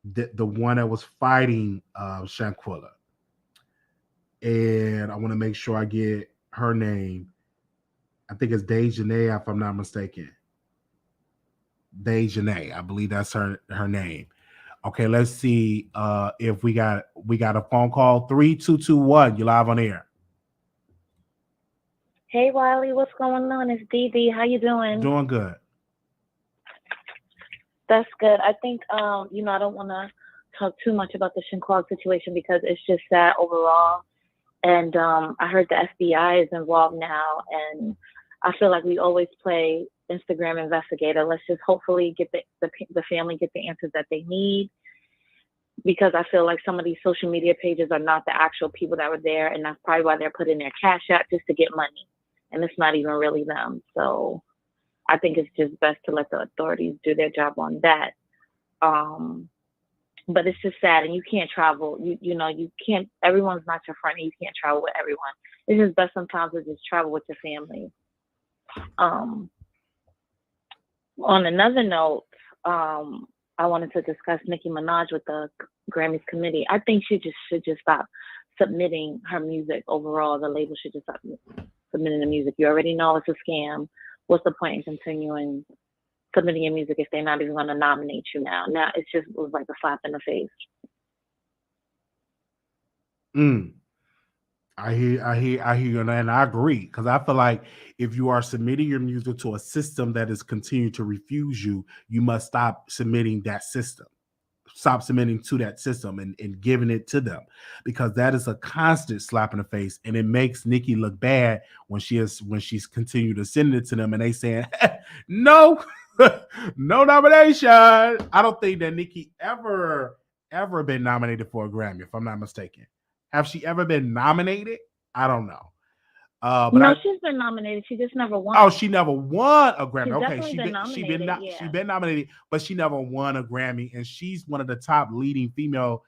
the one that was fighting Shanquella. And I want to make sure I get her name. I think it's Dejanay, if I'm not mistaken. Dejanay, I believe that's her name. Okay, let's see if we got a phone call. 3221. You live on air. Hey Wiley, what's going on? It's Dee Dee. How you doing? Doing good. That's good. I think I don't want to talk too much about the Shanquella situation because it's just sad overall. And I heard the FBI is involved now, and I feel like we always play Instagram investigator. Let's just hopefully get the family get the answers that they need, because I feel like some of these social media pages are not the actual people that were there, and that's probably why they're putting their cash out just to get money, and it's not even really them. So I think it's just best to let the authorities do their job on that. But it's just sad, and you can't travel. You can't. Everyone's not your friend, and you can't travel with everyone. It's just best sometimes to just travel with your family. On another note, I wanted to discuss Nicki Minaj with the Grammys committee. I think she should just stop submitting her music overall. The label should just stop submitting the music. You already know it's a scam. What's the point in continuing submitting your music if they're not even going to nominate you now? Now it was like a slap in the face. I hear you, and I agree, because I feel like if you are submitting your music to a system that is continuing to refuse you, you must stop submitting that system. stop submitting to that system and giving it to them, because that is a constant slap in the face, and it makes Nicki look bad when she's continued to send it to them and they saying no, no nomination. I don't think that Nicki ever been nominated for a Grammy, if I'm not mistaken. Have she ever been nominated? I don't know. But she's been nominated. She just never won. Oh, she never won a Grammy. She's Okay, definitely been nominated, she's been nominated, but she never won a Grammy, and she's one of the top leading female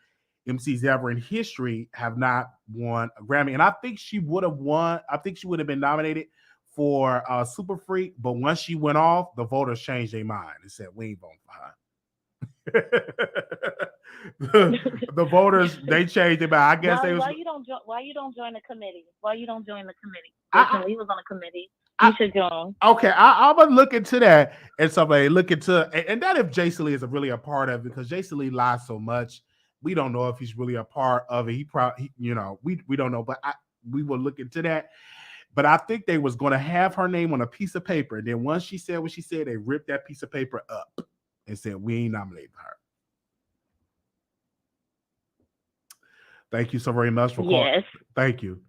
MCs ever in history have not won a Grammy. And I think she would have won. I think she would have been nominated for Super Freak, but once she went off, the voters changed their mind and said we ain't voting for her. the voters, they changed their mind. I guess they was. Why you don't join the committee? Why you don't join the committee? Listen, we was on a committee. You should join. Okay, I'm gonna look into that, and somebody look into and that if Jason Lee is really a part of it, because Jason Lee lies so much, we don't know if he's really a part of it. He probably, we don't know, but we will look into that. But I think they was gonna have her name on a piece of paper, and then once she said what she said, they ripped that piece of paper up and said we ain't nominating her. Thank you so very much for calling. Yes. Thank you.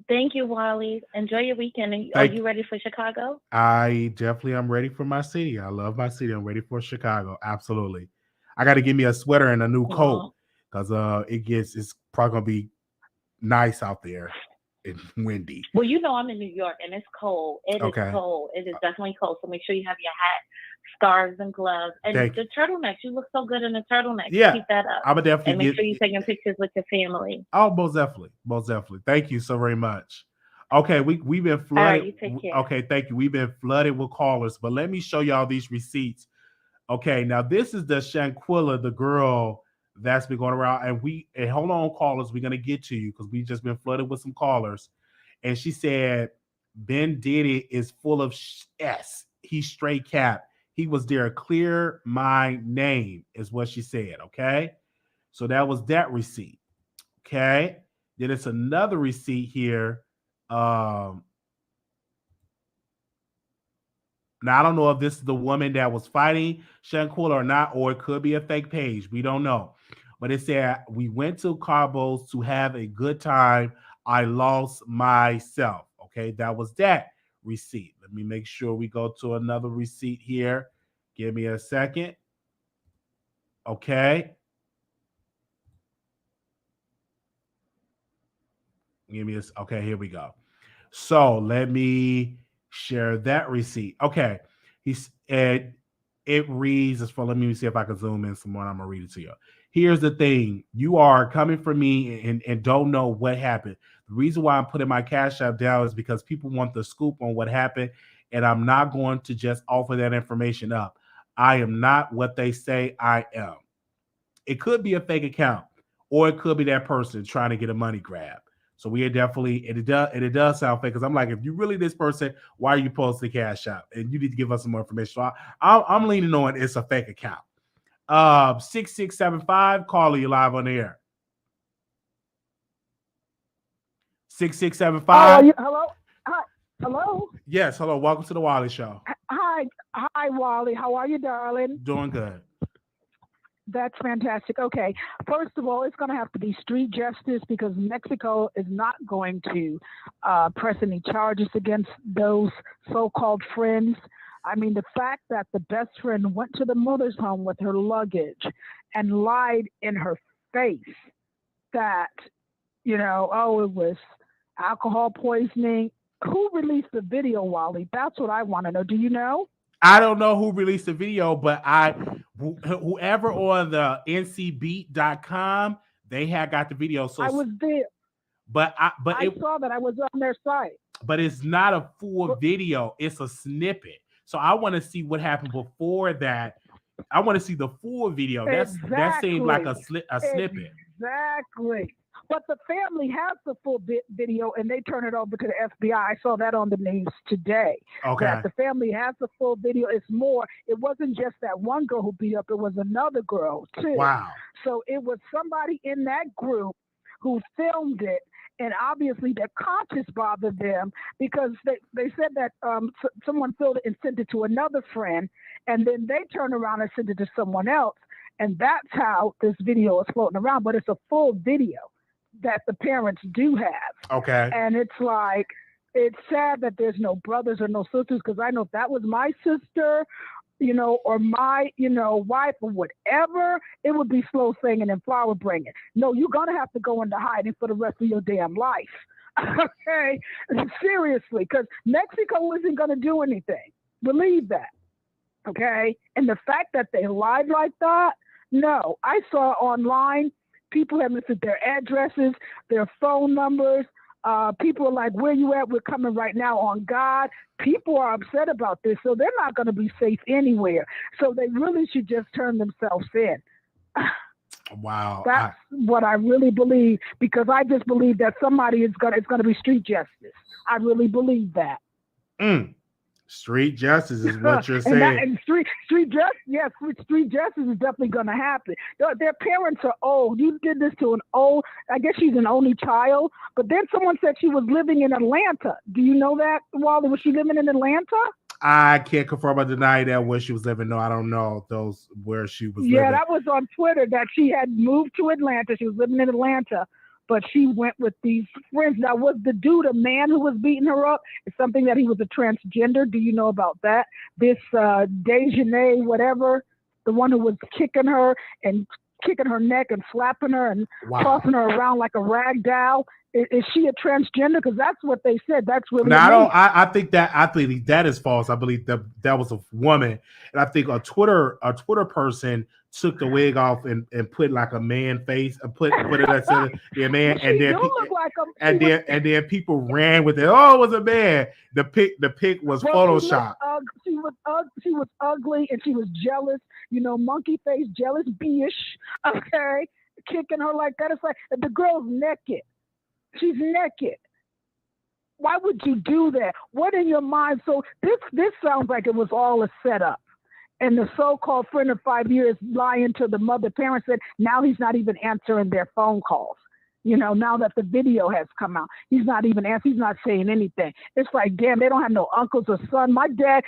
Thank you, Wiley. Enjoy your weekend. Are you ready for Chicago? I definitely am ready for my city. I love my city. I'm ready for Chicago. Absolutely. I got to give me a sweater and a new coat because it's probably gonna be nice out there and windy. Well, I'm in New York and it's cold. It is cold. It is definitely cold. So make sure you have your hat, scarves, and gloves, and the turtlenecks. You look so good in the turtleneck. Yeah, keep that up. I'm gonna definitely and make sure you're taking pictures with your family. Oh, most definitely. Thank you so very much. Okay, we've been flooded. All right, you take care. Okay, thank you. We've been flooded with callers, but let me show y'all these receipts. Okay, now this is the Shanquella, the girl that's been going around, and hold on, callers, we're gonna get to you because we just been flooded with some callers, and she said Ben Diddy is full of s. He's straight cap. He was there. Clear my name is what she said. Okay, so that was that receipt. Okay, then it's another receipt here. Now I don't know if this is the woman that was fighting Shanquella or not, or it could be a fake page. We don't know. But it said, we went to Carbo's to have a good time. I lost myself. Okay, that was that receipt. Let me make sure we go to another receipt here. Give me a second. Okay. Okay, here we go. So let me share that receipt. Okay. It reads as for, let me see if I can zoom in some more. I'm gonna read it to you. Here's the thing. You are coming for me and don't know what happened. The reason why I'm putting my Cash App down is because people want the scoop on what happened, and I'm not going to just offer that information up. I am not what they say I am. It could be a fake account, or it could be that person trying to get a money grab. So we are definitely, it does sound fake, because I'm like, if you really this person, why are you posting Cash App? And you need to give us some more information. So I'm leaning on it's a fake account. 6675, caller, you live on the air. 6675. Hello? Hi. Hello? Yes, hello. Welcome to the Wiley Show. Hi, Wally. How are you, darling? Doing good. That's fantastic. Okay. First of all, it's going to have to be street justice, because Mexico is not going to press any charges against those so-called friends. I mean, the fact that the best friend went to the mother's home with her luggage and lied in her face that, it was alcohol poisoning. Who released the video, Wally? That's what I want to know. Do you know? I don't know who released the video, but whoever on the ncbeat.com, they had got the video. So I was there. But I saw that. I was on their site. But it's not a full video. It's a snippet. So I want to see what happened before that. I want to see the full video. That seemed like a snippet. Exactly. But the family has the full video, and they turn it over to the FBI. I saw that on the news today. Okay. That the family has the full video. It's more. It wasn't just that one girl who beat up. It was another girl, too. Wow. So it was somebody in that group who filmed it. And obviously their conscience bothered them, because they said that someone filmed it and sent it to another friend, and then they turned around and sent it to someone else. And that's how this video is floating around, but it's a full video that the parents do have. Okay. And it's like, it's sad that there's no brothers or no sisters, because I know if that was my sister, you know, or my, you know, wife or whatever, it would be slow singing and flower bringing. No, you're going to have to go into hiding for the rest of your damn life. Okay? Seriously, because Mexico isn't going to do anything. Believe that. Okay? And the fact that they lied like that, no. I saw online, people have listed their addresses, their phone numbers. People are like, where you at? We're coming right now, on God. People are upset about this, so they're not going to be safe anywhere. So they really should just turn themselves in. Wow. That's what I really believe, because I just believe that somebody it's going to be street justice. I really believe that. Street justice is what you're saying. And street justice, yes, street justice is definitely going to happen. Their parents are old. You did this to an old, I guess she's an only child, but then someone said she was living in Atlanta. Do you know that, Wally? Was she living in Atlanta? I can't confirm or deny that where she was living. No, I don't know where she was living. Yeah, that was on Twitter that she had moved to Atlanta. She was living in Atlanta, but she went with these friends. Now, was the dude a man who was beating her up? It's something that he was a transgender. Do you know about that? This Dejanay, whatever, the one who was kicking her and kicking her neck and slapping her and tossing her around like a rag doll. Is she a transgender? Because that's what they said. That's really. No, I think that is false. I believe that was a woman, and I think a Twitter person took the wig off and put like a man face and put it as a man, and then people ran with it. Oh, it was a man. The pic was Photoshop. She was ugly and she was jealous. You know, monkey face, jealous bitch. Okay, kicking her like that. It's like the girl's naked. She's naked. Why would you do that? What in your mind? So this sounds like it was all a setup. And the so-called friend of 5 years lying to the mother parents said now he's not even answering their phone calls. You know, now that the video has come out, he's not even answering. He's not saying anything. It's like, damn, they don't have no uncles or son. My dad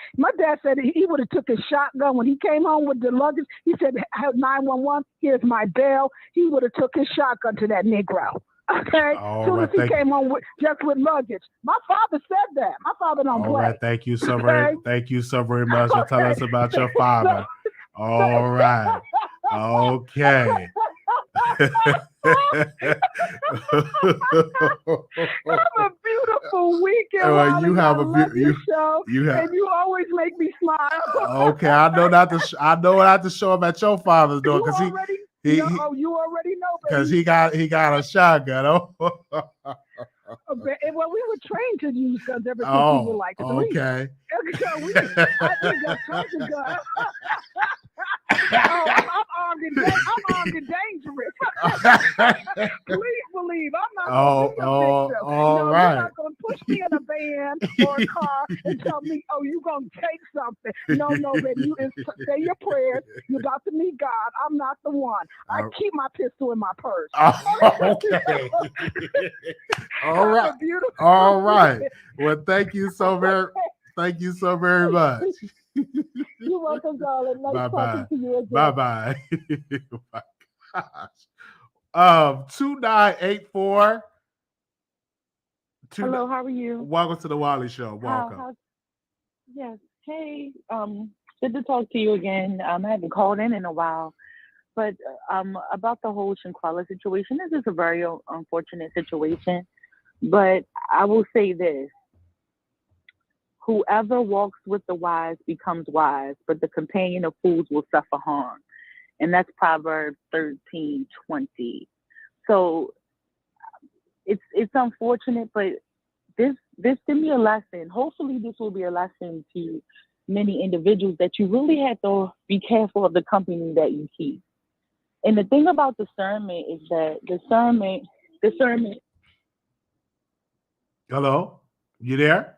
said he would have took his shotgun when he came home with the luggage. He said, 911, here's my bail. He would have took his shotgun to that Negro. Okay, as soon as he came home with luggage. My father said that. My father don't play. Right. Thank you so very much for telling us about your father. All right. Okay. Have a beautiful weekend. You have a beautiful show, and you always make me smile. Okay, I know not to show up at your father's door because you already know because he got a shotgun. Oh. Well, we were trained to use guns ever since we were like 3. Okay. I got tons of guns. I'm armed and dangerous. Please believe I'm not going to be a victim. All right. You're not going to push me in a van or a car and tell me, oh, you're going to take something. No, baby, you say your prayers. You're about to meet God. I'm not the one. I keep my pistol in my purse. Okay. All right. All right. Well, thank you so very much. You're welcome, darling. Nice talking to you again. Bye-bye. My gosh. 2984. Hello, how are you? Welcome to the Wiley Show. Welcome. Yes. Hey, good to talk to you again. I haven't called in a while. But about the whole Shanquella situation, this is a very unfortunate situation. But I will say this. Whoever walks with the wise becomes wise, but the companion of fools will suffer harm. And that's Proverbs 13:20. So it's unfortunate, but this can be a lesson. Hopefully this will be a lesson to many individuals that you really have to be careful of the company that you keep. And the thing about discernment is that discernment. Hello? You there?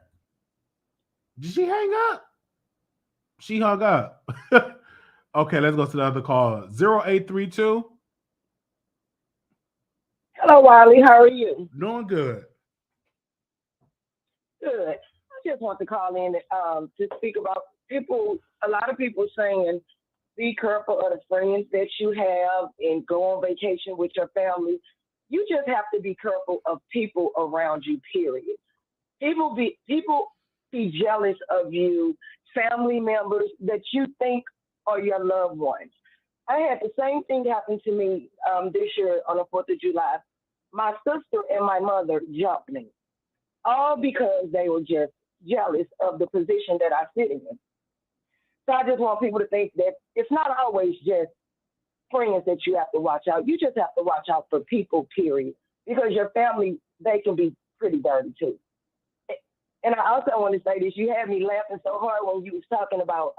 Did she hang up? She hung up. Okay, let's go to the other call. 0832. Hello, Wiley. How are you? Doing good. Good. I just want to call in to speak about people. A lot of people saying be careful of the friends that you have and go on vacation with your family. You just have to be careful of people around you, period. People be jealous of you, family members that you think are your loved ones. I had the same thing happen to me this year on the 4th of July. My sister and my mother jumped me, all because they were just jealous of the position that I sit in. So I just want people to think that it's not always just friends that you have to watch out. You just have to watch out for people, period. Because your family, they can be pretty dirty too. And I also want to say this, you had me laughing so hard when you was talking about,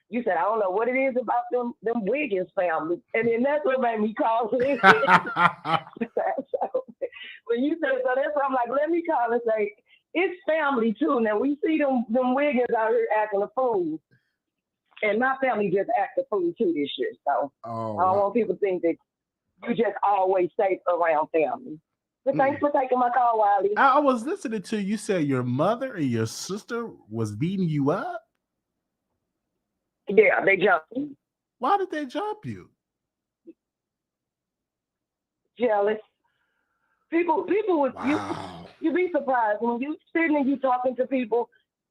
you said, I don't know what it is about them Wiggins family. And then that's what made me call it. So, when you said, so that's why I'm like, let me call and say, it's family too. Now we see them Wiggins out here acting a fool. And my family just act a fool too this year. So I don't want people to think that you just always safe around family. But thanks for taking my call, Wiley. I was listening to you say your mother and your sister was beating you up. Yeah, they jumped me. Why did they jump you? Jealous. People would you be surprised when you sitting and you talking to people.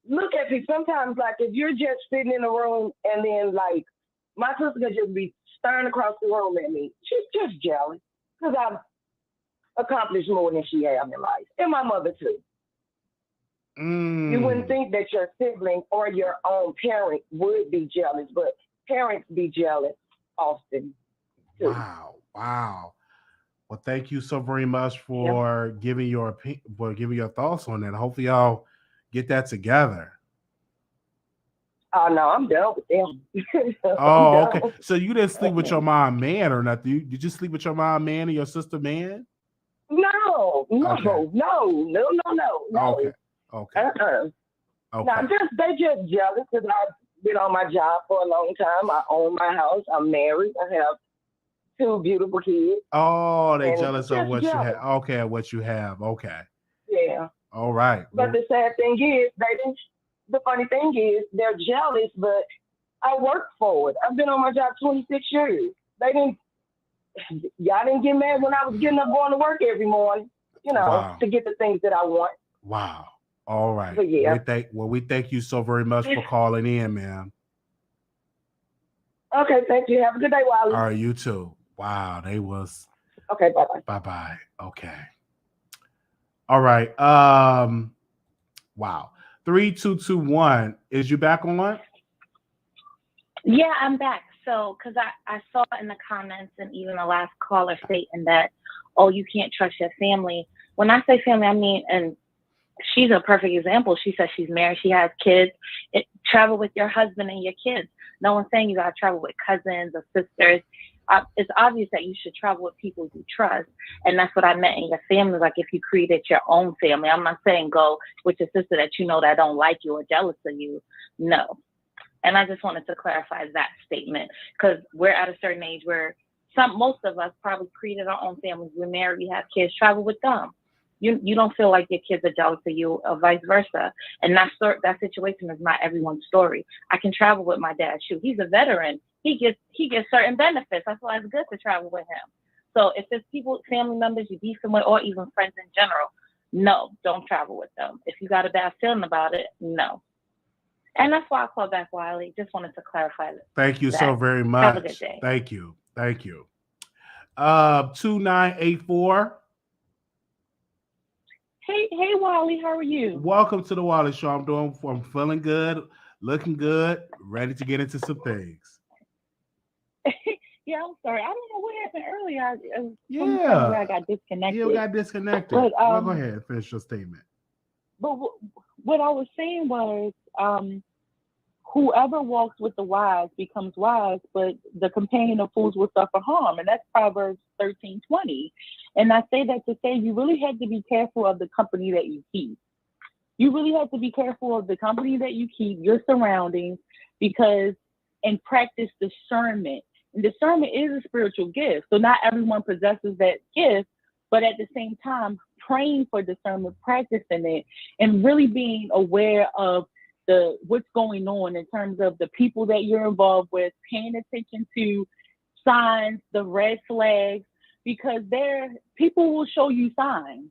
Look at people. Sometimes, like if you're just sitting in a room and then like my sister could just be staring across the room at me. She's just jealous because I've accomplished more than she has in life, and my mother too. You wouldn't think that your sibling or your own parent would be jealous, but parents be jealous often too. Wow. Well, thank you so very much for giving your thoughts on that. Hopefully, y'all get that together. Oh no, I'm done with them. Oh, okay. So you didn't sleep with your mom, man, or nothing? Did you sleep with your mom, man, and your sister, man? No. Okay. No. Okay. Okay. No, they just jealous because I've been on my job for a long time. I own my house. I'm married. I have 2 beautiful kids. Oh, they jealous of just what you jealous. have. Okay, what you have. Okay. Yeah. All right. But the sad thing is, the funny thing is, they're jealous, but I worked for it. I've been on my job 26 years. Y'all didn't get mad when I was getting up going to work every morning, to get the things that I want. Wow. All right. But yeah. We thank you so very much for calling in, ma'am. Okay, thank you. Have a good day, Wiley. All right, you too. Wow, they was. Okay, bye-bye. Bye-bye. Okay. All right. Wow. 3221. Is you back on? Yeah, I'm back. So, because I saw in the comments and even the last caller stating that, oh, you can't trust your family. When I say family, I mean, and she's a perfect example. She says she's married, she has kids. Travel with your husband and your kids. No one's saying you got to travel with cousins or sisters. It's obvious that you should travel with people you trust. And that's what I meant in your family. Like if you created your own family, I'm not saying go with your sister that you know that don't like you or jealous of you. No. And I just wanted to clarify that statement because we're at a certain age where most of us probably created our own families. We're married, we have kids, travel with them. You don't feel like your kids are jealous of you or vice versa. And that situation is not everyone's story. I can travel with my dad. Shoot, he's a veteran. He gets certain benefits. That's why it's good to travel with him. So if it's people, family members you beefing with, or even friends in general, no, don't travel with them. If you got a bad feeling about it, no. And that's why I called back, Wiley. Just wanted to clarify that. Thank you so very much. Have a good day. Thank you. 2984. Hey, Wiley, how are you? Welcome to the Wiley Show. I'm feeling good, looking good, ready to get into some things. Yeah, I'm sorry. I don't know what happened earlier. I got disconnected. You got disconnected. But, go ahead, finish your statement. But what I was saying was, whoever walks with the wise becomes wise, but the companion of fools will suffer harm. And that's Proverbs 13:20. And I say that to say you really have to be careful of the company that you keep. You really have to be careful of the company that you keep, your surroundings, and practice discernment. And discernment is a spiritual gift. So not everyone possesses that gift, but at the same time, praying for discernment, practicing it, and really being aware of what's going on in terms of the people that you're involved with, paying attention to signs, the red flags, because people will show you signs.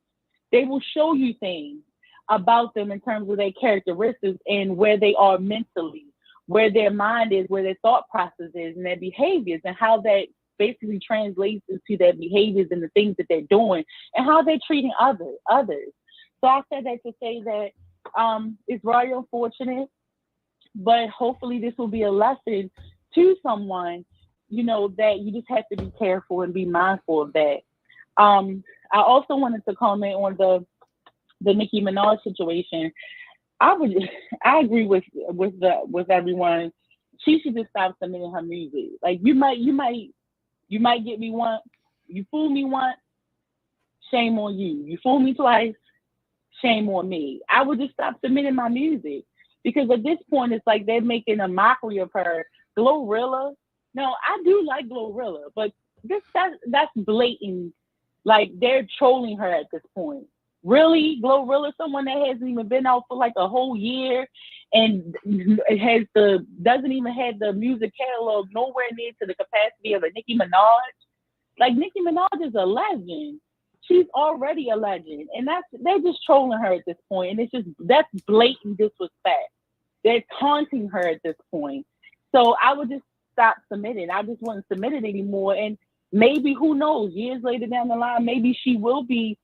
They will show you things about them in terms of their characteristics and where they are mentally, where their mind is, where their thought process is, and their behaviors, and how that basically translates into their behaviors and the things that they're doing and how they're treating others. So I said that to say that it's very unfortunate, but hopefully this will be a lesson to someone, that you just have to be careful and be mindful of that. I also wanted to comment on the Nicki Minaj situation. I agree with everyone. She should just stop submitting her music. Like you might get me once, you fool me once, shame on you. You fool me twice, shame on me. I would just stop submitting my music, because at this point it's like they're making a mockery of her. Glorilla. No, I do like Glorilla, but that's blatant. Like they're trolling her at this point. Really, Glorilla, someone that hasn't even been out for like a whole year and doesn't even have the music catalog nowhere near to the capacity of a Nicki Minaj. Like Nicki Minaj is a legend. She's already a legend, and they're just trolling her at this point, and that's blatant disrespect. They're taunting her at this point. So I would just stop submitting. I just wouldn't submit it anymore, and maybe, who knows, years later down the line, maybe she will be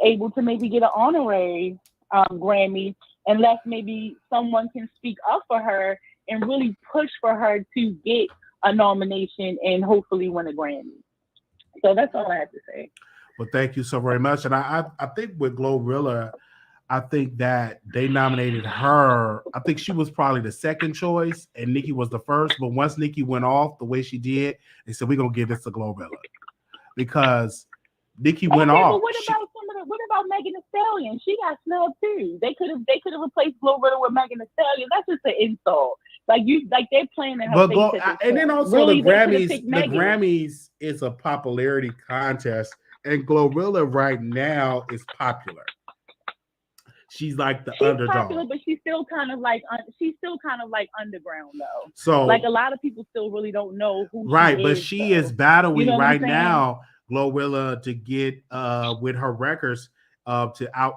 able to maybe get an honorary Grammy, unless maybe someone can speak up for her and really push for her to get a nomination and hopefully win a Grammy. So that's all I have to say. Well, thank you so very much. And I think with Glorilla, I think that they nominated her. I think she was probably the second choice and Nicki was the first. But once Nicki went off the way she did, they said, we're going to give this to Glorilla, because Nicki went off. But what about Megan Thee Stallion? She got snubbed too. They could have replaced Glorilla with Megan Thee Stallion. That's just an insult. They're playing in her face. And then also really, the Grammys is a popularity contest, and Glorilla right now is popular. She's like the underdog. Popular, but she's still kind of like underground though. So like a lot of people still really don't know who right, she but is, she is battling right saying? now, Glorilla, to get with her records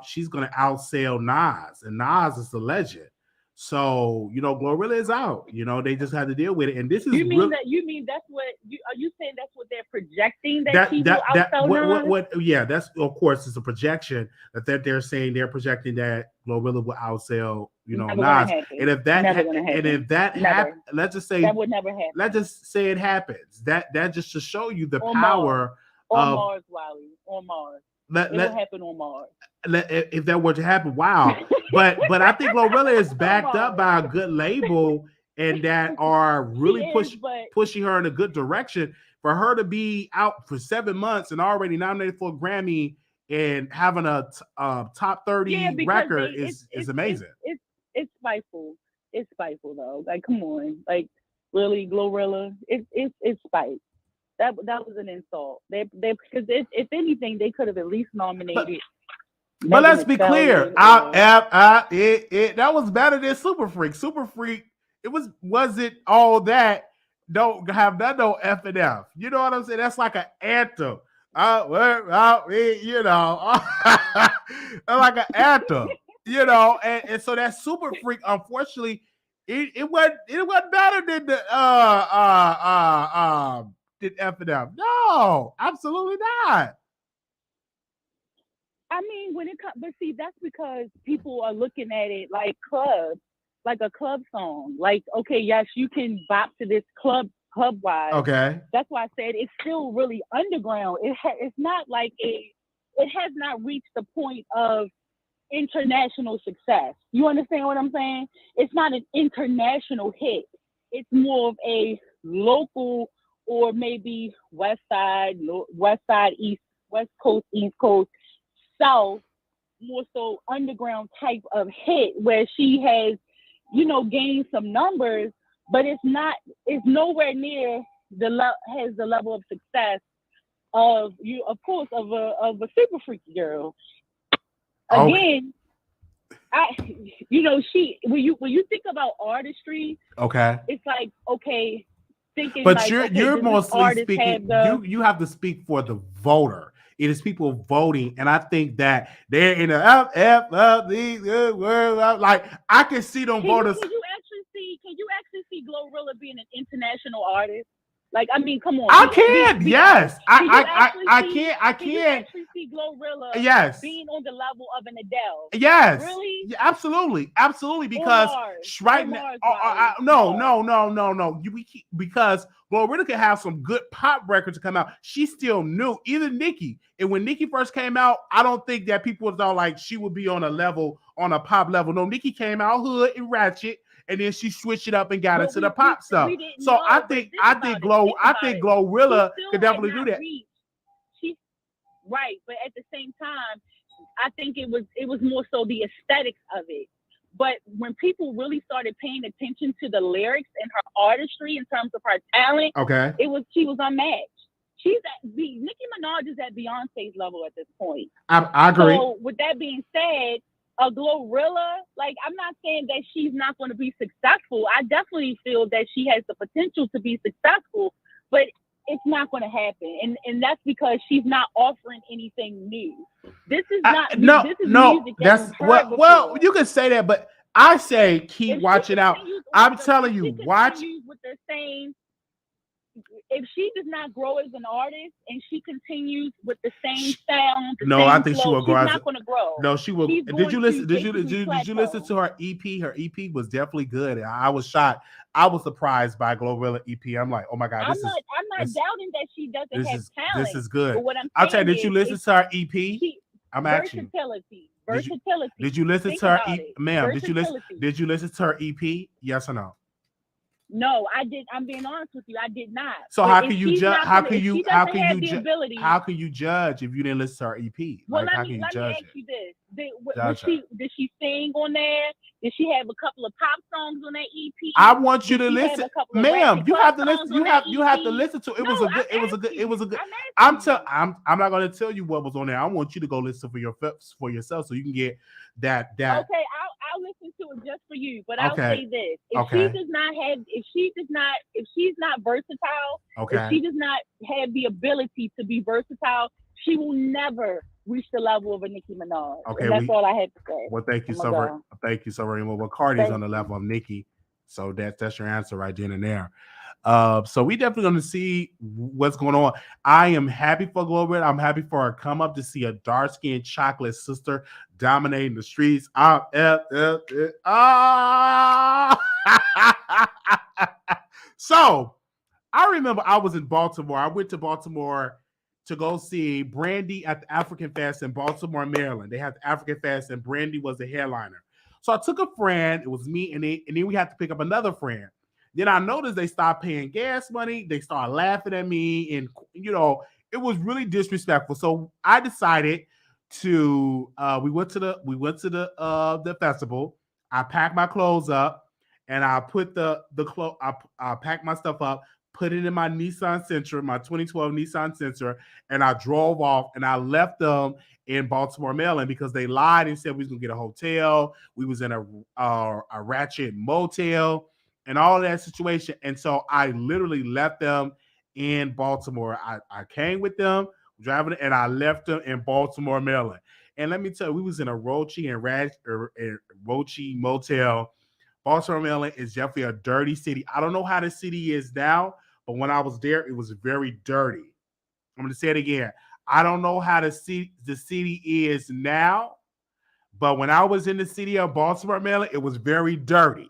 she's gonna outsell Nas, and Nas is the legend. So Glorilla is out. They just had to deal with it. And this is you mean that's what are you saying? That's what they're projecting, that she will outsell Nas? Yeah, that's, of course, it's a projection that they're saying. They're projecting that Glorilla will outsell Nas. And if that happens, let's just say that would never happen. Let's just say it happens. That just to show you the on power on of Mars, Wiley, on Mars. It will happen on Mars. If that were to happen, wow. But I think Glorilla is backed up by a good label and that are really pushing her in a good direction. For her to be out for 7 months and already nominated for a Grammy and having a top 30 record is amazing. It's spiteful. It's spiteful though. Like, come on, like really, Glorilla. It's spite. That was an insult. They because if anything, they could have at least nominated. But let's be clear. That was better than Super Freak. Super Freak, wasn't all that. Don't have that no F and F. You know what I'm saying? That's like an anthem. Like an anthem. And so that Super Freak, unfortunately, it wasn't better than the did F and F. No, absolutely not. I mean, when it comes, but see, that's because people are looking at it like clubs, like a club song. Like, okay, yes, you can bop to this club wise. Okay. That's why I said it's still really underground. It's not like it has not reached the point of international success. You understand what I'm saying? It's not an international hit. It's more of a local, or maybe West Side, East, West Coast, East Coast, South, more so underground type of hit where she has, gained some numbers, but it's nowhere near the level of success of a Super Freaky Girl. Again, when you think about artistry, Okay. it's like, okay, thinking But like, you're okay, you're does this mostly artist speaking. have the You have to speak for the voter. It is people voting, and I think that they're in the up these world. Like I can see them voters. Can you actually see Glorilla being an international artist? Like, I mean, come on. I can, yes. Can you I can. actually see Glorilla Yes. being on the level of an Adele? Yes. Really? Yeah, absolutely. Because right now, no. Because Glorilla can have some good pop records to come out. She's still new. Even Nicki. And when Nicki first came out, I don't think that people thought like she would be on a pop level. No, Nicki came out hood and ratchet. And then she switched it up and got into the pop stuff. So I think Glorilla could definitely do that. Right, but at the same time, I think it was more so the aesthetics of it. But when people really started paying attention to the lyrics and her artistry in terms of her talent, okay, she was unmatched. Nicki Minaj is at Beyonce's level at this point. I agree. So with that being said, a Glorilla, like, I'm not saying that she's not going to be successful. I definitely feel that she has the potential to be successful, but it's not going to happen. And that's because she's not offering anything new. This is not music that's well, you can say that, but I say keep watching out. I'm telling you, watch with the same. If she does not grow as an artist and she continues with the same sound, I think she will grow. She's not going to grow. No, she will. Did you listen? Did you listen to her EP? Her EP was definitely good. I was shocked. I was surprised by Glorilla EP. I'm like, oh my god, I'm not doubting that she doesn't have talent. This is good. But what I'll tell you, did you listen to her EP? I'm asking you. Versatility. Did you listen to her EP, ma'am? Did you listen to her EP? Yes or no? No, I did. I'm being honest with you. I did not. So how can you judge? How can you judge if you didn't listen to her EP? Well, like, let me ask you this: did she sing on there? Did she have a couple of pop songs on that EP? I want you to listen, ma'am. You have to listen. You have to listen to it. It was a good. I'm not going to tell you what was on there. I want you to go listen for yourself so you can get that. Okay, I'll listen to it just for you. But I'll say this: if she's not versatile, if she does not have the ability to be versatile, she will never reach the level of a Nicki Minaj. Okay, and that's all I had to say. Well, thank you so very much. Thank you so very much. Well, Cardi's on the level of Nicki, so that's your answer right then and there. So we definitely going to see what's going on. I am happy for Glorilla. I'm happy for her come up to see a dark-skinned chocolate sister dominating the streets. So I remember I was in Baltimore. I went to Baltimore to go see Brandy at the African Fest in Baltimore, Maryland. They had the African Fest, and Brandy was the headliner. So I took a friend. It was me, and then we had to pick up another friend. Then I noticed they stopped paying gas money. They started laughing at me, and it was really disrespectful. So I decided to. We went to the festival. I packed my clothes up, and I put the clothes. I packed my stuff up, put it in my Nissan Sentra, my 2012 Nissan Sentra, and I drove off. And I left them in Baltimore, Maryland, because they lied and said we was gonna get a hotel. We was in a ratchet motel and all that situation. And so I literally left them in Baltimore. I came with them driving, and I left them in Baltimore, Maryland. And let me tell you, we was in a Roachy motel. Baltimore, Maryland is definitely a dirty city. I don't know how the city is now, but when I was there, it was very dirty. I'm going to say it again. I don't know how the city is now, but when I was in the city of Baltimore, Maryland, it was very dirty.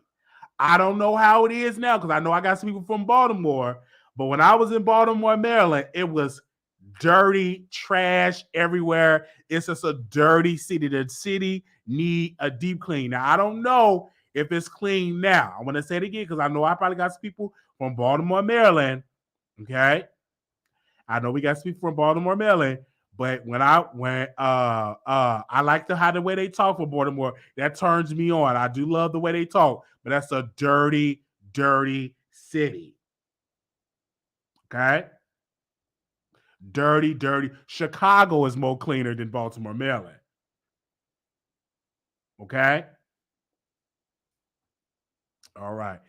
I don't know how it is now, because I know I got some people from Baltimore, but when I was in Baltimore, Maryland, it was dirty, trash everywhere. It's just a dirty city. The city need a deep clean. Now, I don't know if it's clean now. I want to say it again, because I know I probably got some people from Baltimore, Maryland. Okay. I know we got some people from Baltimore, Maryland, but when I like how the way they talk for Baltimore, that turns me on. I do love the way they talk, but that's a dirty, dirty city. Okay. Dirty, dirty. Chicago is more cleaner than Baltimore, Maryland. Okay. All right.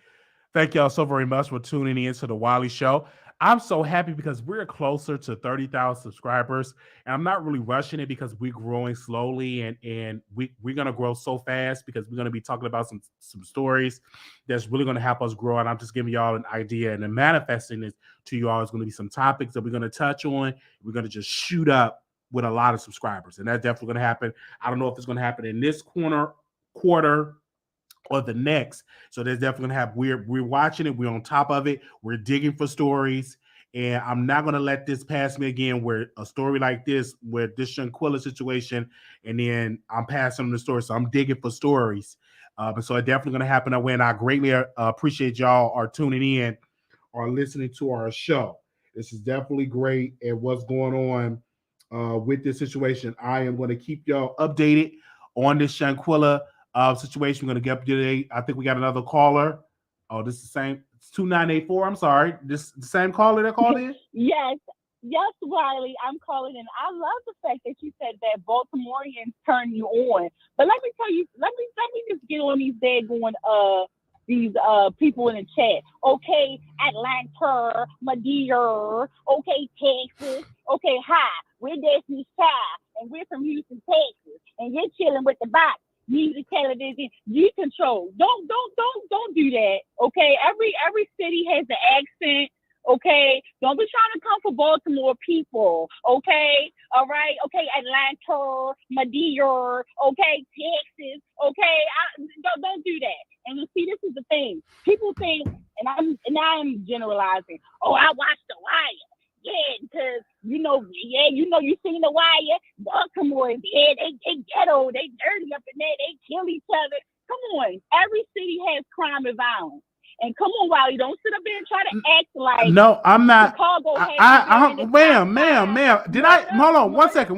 Thank y'all so very much for tuning in to the Wiley Show. I'm so happy because we're closer to 30,000 subscribers, and I'm not really rushing it because we're growing slowly, and we're gonna grow so fast because we're gonna be talking about some stories that's really gonna help us grow. And I'm just giving y'all an idea, and then manifesting it to you all is gonna be some topics that we're gonna touch on. We're gonna just shoot up with a lot of subscribers, and that's definitely gonna happen. I don't know if it's gonna happen in this quarter or the next. So there's definitely gonna have we're watching it, we're on top of it, we're digging for stories, and I'm not gonna let this pass me again where a story like this, where this Shanquella situation, and then I'm passing them the story. So I'm digging for stories. And so it's definitely gonna happen that way. And I greatly appreciate y'all are tuning in or listening to our show. This is definitely great and what's going on with this situation. I am gonna keep y'all updated on this Shanquella situation. We're gonna get up today. I think we got another caller. Oh, this is the same. It's 2984. I'm sorry. This the same caller that called in? Yes, Wiley. I'm calling in. I love the fact that you said that Baltimoreans turn you on. But let me tell you, let me just get on these these people in the chat. Okay, Atlanta, my dear. Okay, Texas. Okay, hi. We're Destiny's Child, and we're from Houston, Texas, and you're chilling with the box. Music, television, you control. Don't do that. Okay, every city has an accent. Okay, don't be trying to come for Baltimore people. Okay, all right. Okay, Atlanta, my dear. Okay, Texas. Okay, don't do that. And you see, this is the thing. People think, and I'm generalizing. Oh, I watched The Wire. Yeah, because you seen The Wire. Baltimore, yeah, they ghetto, they dirty up in there, they kill each other. Come on, every city has crime and violence. And come on, Wiley, don't sit up there and try to act like no, I'm not. Chicago has Ma'am. Did I hold on one second,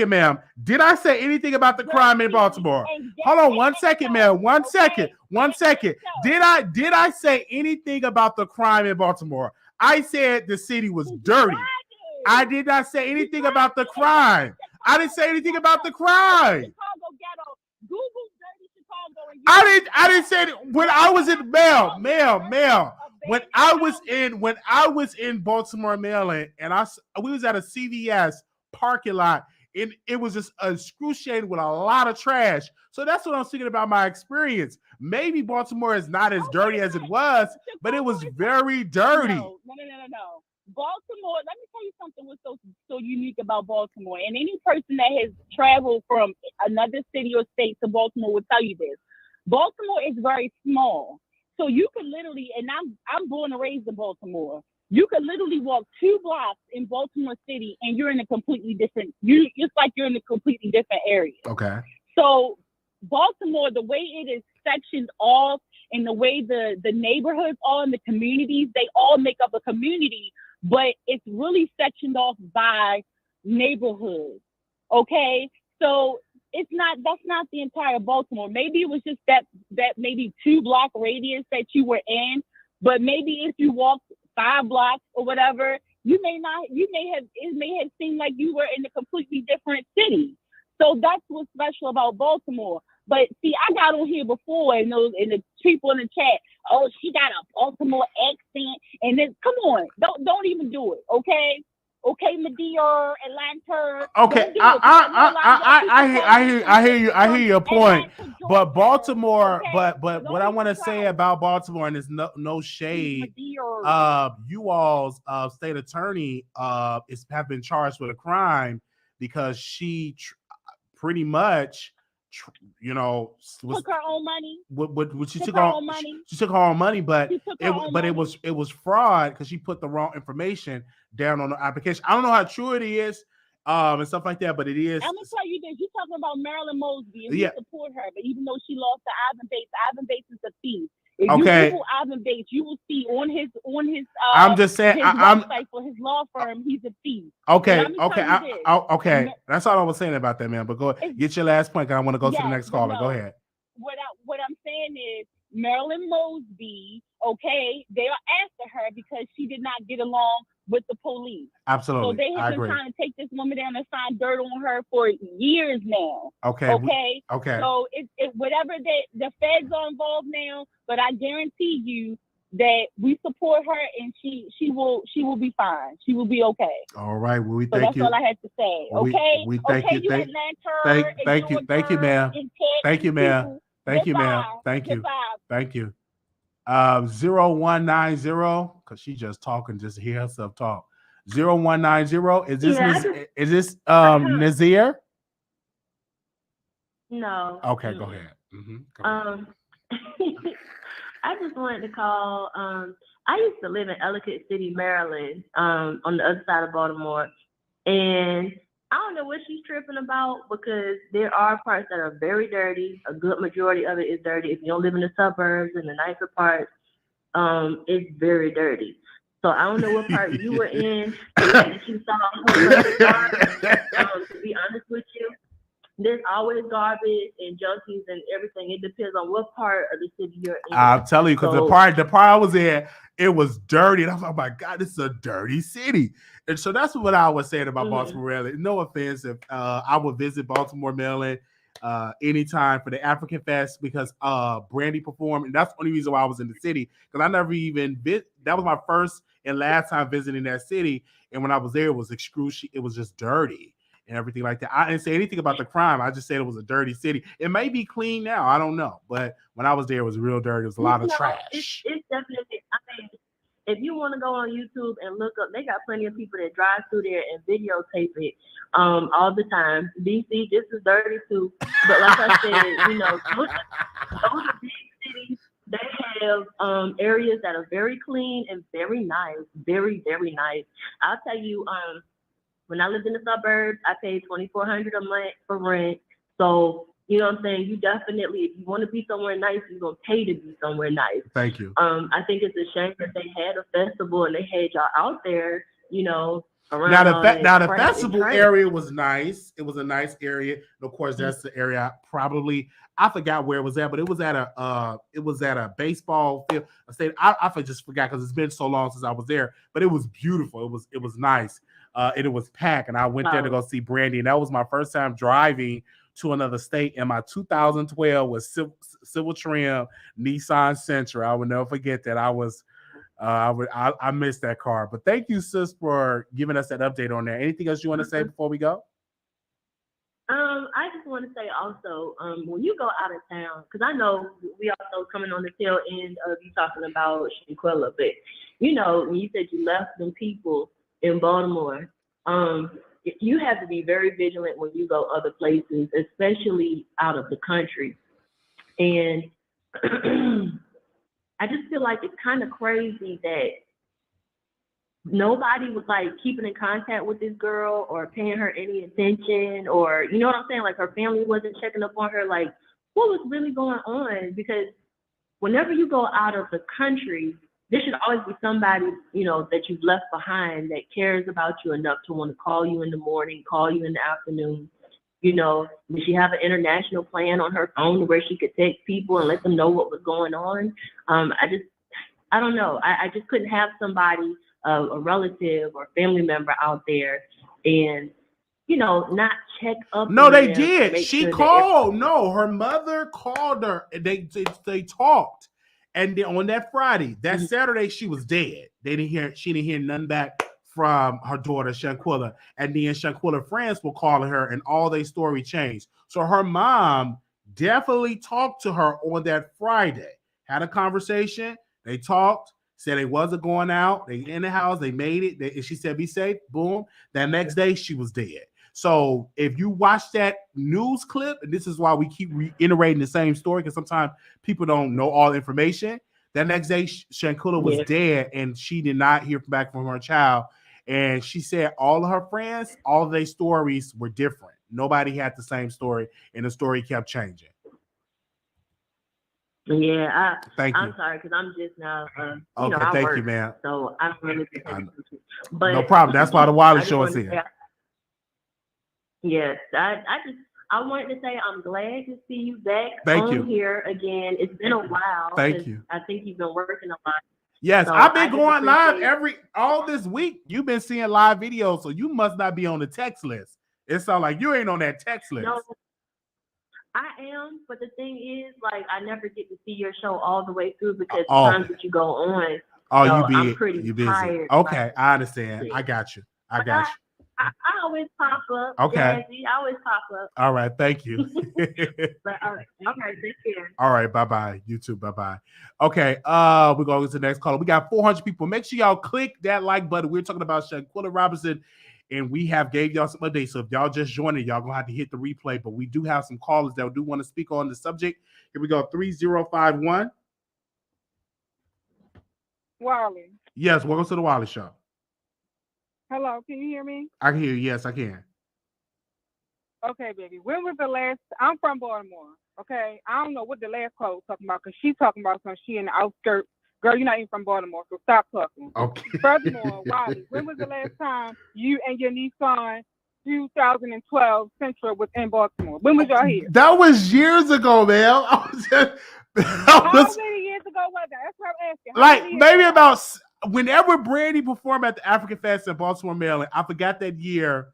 ma'am? Did I say anything about the crime in Baltimore? Hold on one second, ma'am. One second. Did I say anything about the crime in Baltimore? I said the city was dirty. I did not say anything about the crime. I didn't say anything about the crime. Chicago ghetto. Google dirty Chicago. I didn't say it when I was in ma'am. When I was in Baltimore, Maryland, and we was at a CVS parking lot, and it was just excruciating with a lot of trash. So that's what I'm thinking about my experience. Maybe Baltimore is not as dirty as it was, but it was very dirty. No. Baltimore, let me tell you something what's so unique about Baltimore. And any person that has traveled from another city or state to Baltimore will tell you this. Baltimore is very small. So you could literally, and I'm born and raised in Baltimore. You could literally walk 2 blocks in Baltimore City and you're in a completely different, it's like you're in a completely different area. Okay. So Baltimore, the way it is sectioned off and the way the neighborhoods are in the communities, they all make up a community, but it's really sectioned off by neighborhoods. Okay. So that's not the entire Baltimore. Maybe it was just that maybe 2 block radius that you were in, but maybe if you walked 5 blocks or whatever, it may have seemed like you were in a completely different city. So that's what's special about Baltimore. But see, I got on here before and the people in the chat, oh, she got a Baltimore accent, and then come on, don't even do it, okay? Okay, Medea, Atlanta. Okay, I hear your point, but Baltimore, but what I want to say about Baltimore, and there's no shade, you all's state attorney have been charged with a crime because she pretty much, took her own money. She took her own money, but it was fraud because she put the wrong information down on the application. I don't know how true it is, and stuff like that, but it is. I'm gonna tell you this: you're talking about Marilyn Mosby, and we support her, but even though she lost to Ivan Bates is a thief. If you Google Ivan Bates, you will see on his I'm just saying his website for his law firm, he's a thief. Okay. That's all I was saying about that, man. But go get your last point, because I want to go to the next caller. Go ahead. What I'm saying is Marilyn Mosby okay, they are after her because she did not get along with the police. Absolutely. So they have been trying to take this woman down and find dirt on her for years now. Okay. Okay. Okay. So it whatever the feds are involved now, but I guarantee you that we support her and she will be fine. She will be okay. All right. Well, we So thank that's you. all I had to say. Okay. We thank okay, you. you Thank you. Thank You, ma'am. Thank you, ma'am. Thank you, ma'am. Thank you. Goodbye. Thank you. 0190, because she just talking, just to hear herself talk. 0190. Is this NAZEER? No. Okay, go ahead. Go ahead. I just wanted to call. I used to live in Ellicott City, Maryland, on the other side of Baltimore, and I don't know what she's tripping about because there are parts that are very dirty. A good majority of it is dirty. If you don't live in the suburbs and the nicer parts, it's very dirty. So I don't know what part you were in that you saw her. To be honest with you, there's always garbage and junkies and everything. It depends on what part of the city you're in. I'm telling you, because the part I was in, it was dirty. And I was like, oh my God, this is a dirty city. And so that's what I was saying about Baltimore, Maryland. No offense if I would visit Baltimore, Maryland anytime for the African Fest because Brandy performed. And that's the only reason why I was in the city. Because I never even that was my first and last time visiting that city. And when I was there, it was excruciating. It was just dirty and everything like that. I didn't say anything about the crime. I just said it was a dirty city. It may be clean now. I don't know. But when I was there, it was real dirty. It was a lot of trash. It's definitely, I mean, if you want to go on YouTube and look up, they got plenty of people that drive through there and videotape it all the time. DC, this is dirty too. But like I said, those are big cities. They have areas that are very clean and very nice. Very, very nice. I'll tell you, when I lived in the suburbs, I paid $2,400 a month for rent. So, you know what I'm saying? You definitely, if you want to be somewhere nice, you're going to pay to be somewhere nice. Thank you. I think it's a shame that they had a festival and they had y'all out there, around Now the festival area was nice. It was a nice area. And of course, that's the area I forgot where it was at, but it was at a baseball field. I just forgot because it's been so long since I was there. But it was beautiful. It was nice. And it was packed, and I went there to go see Brandy, and that was my first time driving to another state. And my 2012 was Civil Trim Nissan Sentra. I would never forget that. I missed that car. But thank you, sis, for giving us that update on there. Anything else you want to say before we go? I just want to say also, when you go out of town, because I know we also coming on the tail end of you talking about Shanquella, but when you said you left them people in Baltimore, you have to be very vigilant when you go other places, especially out of the country. And I just feel like it's kind of crazy that nobody was like keeping in contact with this girl or paying her any attention, or you know what I'm saying? Like her family wasn't checking up on her. Like, what was really going on? Because whenever you go out of the country, there should always be somebody, that you've left behind that cares about you enough to want to call you in the morning, call you in the afternoon. Did she have an international plan on her phone where she could text people and let them know what was going on? I don't know. I just couldn't have somebody, a relative or family member out there and, not check up. No, they did. She called. No, her mother called her. They talked. And then on that Friday, that Saturday, she was dead. She didn't hear nothing back from her daughter, Shanquella. And then Shanquella friends were calling her and all their story changed. So her mom definitely talked to her on that Friday, had a conversation. They talked, said they wasn't going out. They in the house. They made it. She said, be safe. Boom. That next day, she was dead. So if you watch that news clip, and this is why we keep reiterating the same story, because sometimes people don't know all the information. That next day, Shanquella was dead, and she did not hear back from her child. And she said all of her friends, all of their stories were different. Nobody had the same story, and the story kept changing. Yeah, thank you. I'm sorry because I'm just now. Okay, thank you, man. So I don't really. But no problem. That's why the Wiley Show is here. Yes, I I wanted to say I'm glad to see you back Thank on you. here again. It's been a while. Thank 'cause you. I think you've been working a lot. Yes, So I've I been just going live appreciate all this week. You've been seeing live videos, so you must not be on the text list. It sounds like you ain't on that text list. No, I am, but the thing is, like, I never get to see your show all the way through because the Oh. times that you go on, Oh, you know, you I'm pretty busy. tired. Okay, I understand. I got you. But I always pop up. Okay. Jazzy, I always pop up. All right, thank you. But all right, take care. All right, bye-bye. You too, bye-bye. Okay, we're going to the next caller. We got 400 people. Make sure y'all click that like button. We're talking about Shanquella Robinson, and we have gave y'all some updates. So if y'all just joined it, y'all gonna have to hit the replay. But we do have some callers that do want to speak on the subject. Here we go, 3051. Wiley. Yes, welcome to the Wiley Show. Hello, can you hear me? I can hear you. Yes, I can. Okay, baby. When was the last? I'm from Baltimore. Okay, I don't know what the last call was talking about because she's talking about some she in the outskirts. Girl, you're not even from Baltimore, so stop talking. Okay. Furthermore, Wiley, when was the last time you and your Nissan 2012 Sentra was in Baltimore? When was y'all here? That was years ago, man. How many years ago was that? That's what I'm asking. How Like many years maybe ago? about whenever Brandy performed at the African Fest in Baltimore, Maryland. I forgot that year,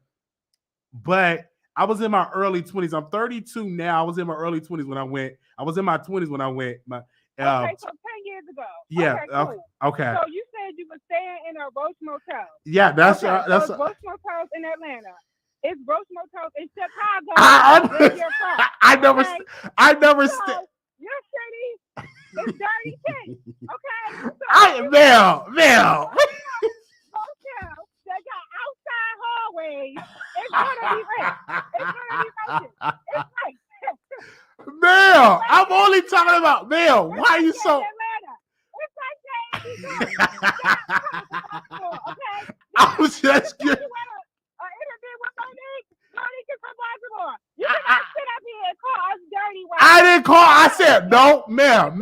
but I was in my early 20s. I'm 32 now. I was in my early 20s when I went. I was in my 20s when I went. Okay, so 10 years ago. Yeah. Okay, cool. Okay. So you said you were staying in a Roach Motel. Yeah, that's okay, that's. so Roach Motels in Atlanta. It's Roach Motels in Chicago. I never. So, your city is dirty shit. Okay. So Mel. Motels that got outside hallways. It's gonna be rich. It's gonna be roaches. It's like Mel, I'm only talking about Mel. Why are you so? I was just kidding. Interview with Monique. Monique is from Baltimore. You cannot sit up here and call us dirty. I didn't call. I said no, Mel.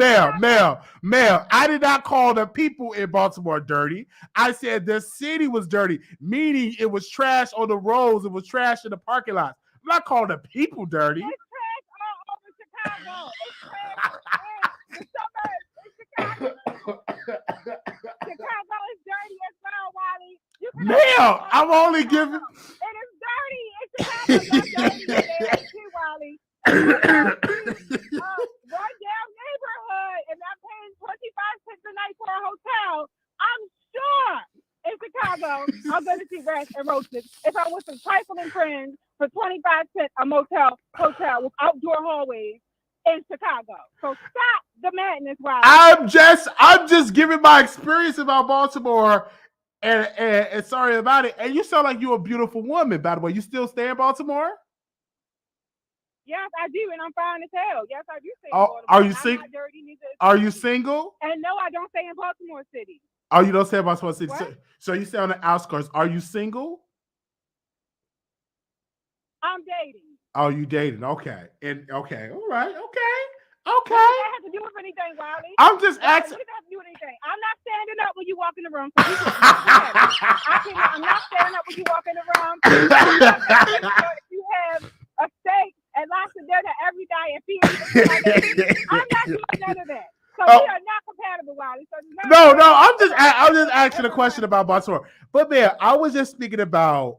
I did not call the people in Baltimore dirty. I said the city was dirty, meaning it was trash on the roads. It was trash in the parking lots. I'm not calling the people dirty. It's trash all over Chicago. It's trash in the suburbs in Chicago. Chicago is dirty as well, Wiley. Mel, I'm only giving. It is dirty in Chicago. Too, Wiley. Right down neighborhood, and I'm paying 25 cents a night for a hotel. I'm sure in Chicago I'm going to see rats and roaches if I was some trifling friends for 25 cents a hotel with outdoor hallways in Chicago. So stop the madness, Wiley. I'm just giving my experience about Baltimore, and sorry about it. And you sound like you're a beautiful woman, by the way. You still stay in Baltimore? Yes, I do, and I'm fine as hell. Yes, I do stay in Oh, Baltimore. are you I'm single? not dirty, neither is Are she. you single? And no, I don't stay in Baltimore City. Oh, you don't stay in Baltimore City. What? So you stay on the outskirts. Are you single? I'm dating. Oh, you dating? Okay, and okay, all right, okay. What does that have to do with anything, Wiley? I'm just asking. What does that have to do with anything? I'm not standing up when you walk in the room. So I'm not standing up when you walk in the room. If you have a steak and lots of dinner every day and feed I'm not doing none of that. So we are not compatible, Wiley. So No, I'm just asking a question about Baltimore. But man, I was just speaking about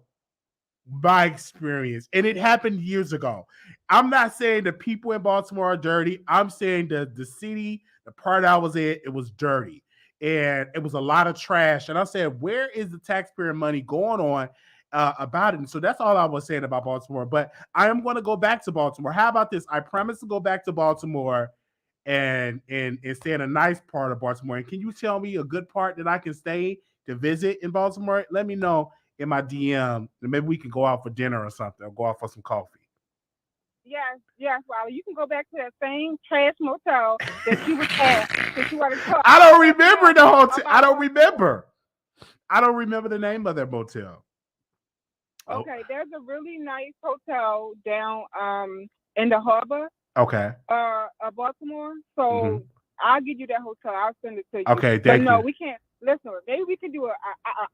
my experience, and it happened years ago. I'm not saying the people in Baltimore are dirty. I'm saying the city, the part I was in, it was dirty, and it was a lot of trash. And I said, where is the taxpayer money going on about it? And so that's all I was saying about Baltimore. But I am going to go back to Baltimore. How about this? I promise to go back to Baltimore and stay in a nice part of Baltimore. And can you tell me a good part that I can stay to visit in Baltimore? Let me know in my DM, and maybe we can go out for dinner or something, or go out for some coffee. Yes, Wiley. You can go back to that same trash motel that you was at that you already talked. I don't remember the hotel. I don't remember the name of that motel. Okay, there's a really nice hotel down in the harbor. Okay. Baltimore. So I'll give you that hotel. I'll send it to you. Okay, but thank no, you. we can't. Listen, maybe we can do a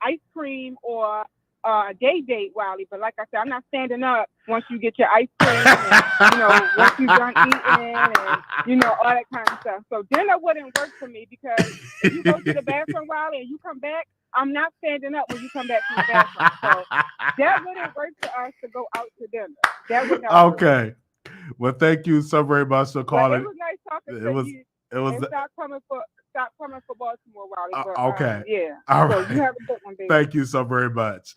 ice cream or a day date, Wiley. But like I said, I'm not standing up once you get your ice cream and, once you're done eating and, all that kind of stuff. So dinner wouldn't work for me because if you go to the bathroom, Wiley, and you come back, I'm not standing up when you come back from the bathroom. So that wouldn't work for us to go out to dinner. That would not work. Okay. Well, thank you so very much for calling. It was nice talking to you. It was. And stop coming for Baltimore, Wiley. But, okay. Yeah. All so right. You have a good one, baby. Thank you so very much.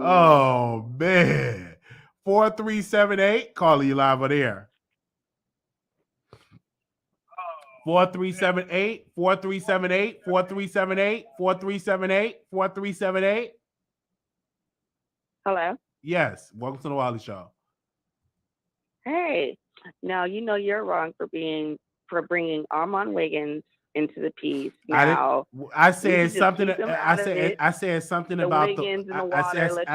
Oh man. 4378. Calling you live on air. 4378. 4378. 4378. 4378. 4378. Hello. Yes. Welcome to the Wiley Show. Hey. Now you're wrong for bringing Armand Wiggins into the piece. Now I said something. I said something about the Wiggins in the water.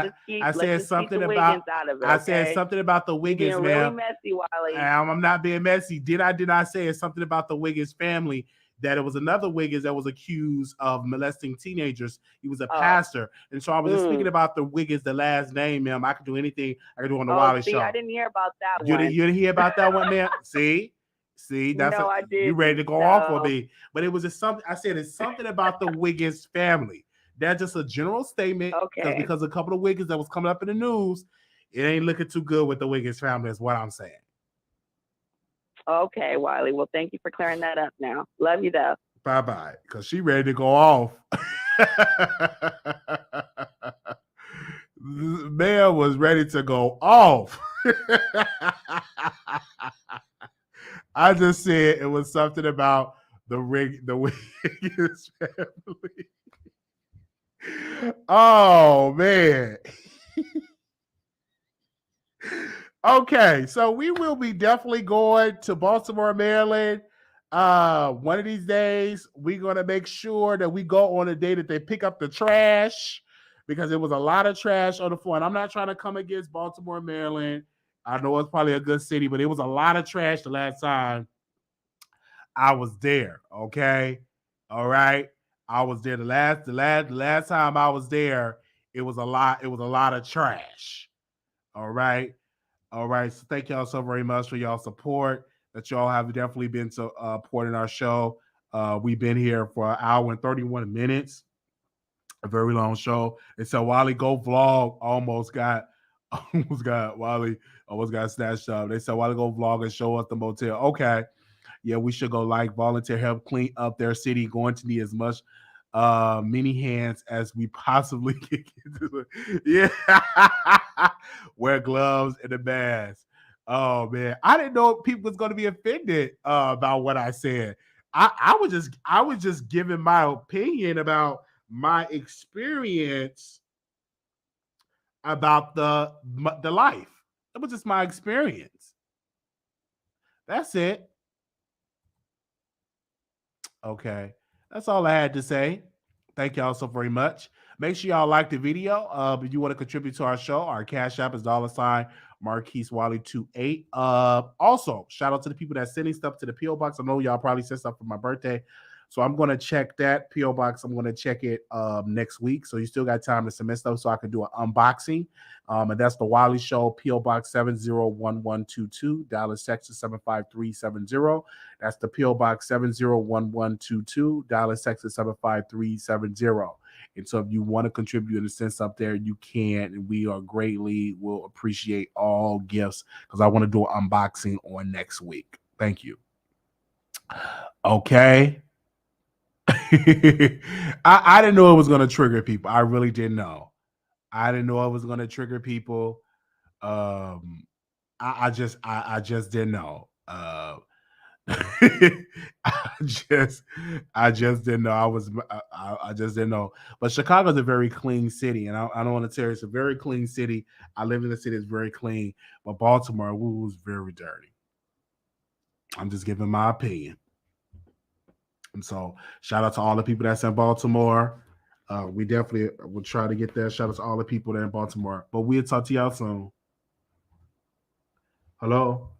I said something about. I said something about the Wiggins, man. Really messy, Wiley. I'm not being messy. Did I say something about the Wiggins family? That it was another Wiggins that was accused of molesting teenagers. He was a pastor. And so I was just speaking about the Wiggins, the last name, ma'am. I could do anything I could do on the Wiley Show. I didn't hear about that one. You didn't hear about that one, ma'am? See, that's I did. You ready to go off on me. But it was just something, I said it's something about the Wiggins family. That's just a general statement. Okay. Because a couple of Wiggins that was coming up in the news, it ain't looking too good with the Wiggins family, is what I'm saying. Okay, Wiley. Well, thank you for clearing that up now. Love you, though. Bye-bye. Because she ready to go off. Man was ready to go off. I just said it was something about the Wiggins family. Oh, man. Okay, so we will be definitely going to Baltimore, Maryland. One of these days, we're going to make sure that we go on a day that they pick up the trash because there was a lot of trash on the floor. And I'm not trying to come against Baltimore, Maryland. I know it's probably a good city, but it was a lot of trash the last time I was there. Okay. All right. I was there the last time I was there. It was a lot of trash. All right. All right. So thank y'all so very much for y'all support. That y'all have definitely been supporting our show. We've been here for an hour and 31 minutes. A very long show. And so Wiley Go Vlog almost got snatched up. They said Wiley Go Vlog and show us the motel. Okay. Yeah, we should go volunteer help clean up their city. Going to need as much many hands as we possibly can get. Yeah. Wear gloves and a mask. Oh man, I didn't know people was going to be offended about what I said. I was just giving my opinion about my experience about the life. It was just my experience. That's it. Okay, that's all I had to say. Thank y'all so very much. Make sure y'all like the video. If you want to contribute to our show, our Cash App is $ Marquise Wiley 28. Also, shout out to the people that's sending stuff to the P.O. Box. I know y'all probably sent stuff for my birthday. So I'm going to check that P.O. Box. I'm going to check it next week. So you still got time to submit stuff so I can do an unboxing. And that's the Wiley Show, P.O. Box 701122, Dallas, Texas 75370. That's the P.O. Box 701122, Dallas, Texas 75370. And so if you want to contribute in a sense up there, you can. And we will appreciate all gifts because I want to do an unboxing on next week. Thank you. Okay. I didn't know it was going to trigger people. I really didn't know. I didn't know it was going to trigger people. I just didn't know. I just didn't know. I just didn't know. But Chicago's a very clean city, and I don't want to tell you it's a very clean city. I live in a city that's very clean, but Baltimore was very dirty. I'm just giving my opinion. And so shout out to all the people that's in Baltimore. We definitely will try to get there. Shout out to all the people that are in Baltimore. But we'll talk to y'all soon. Hello?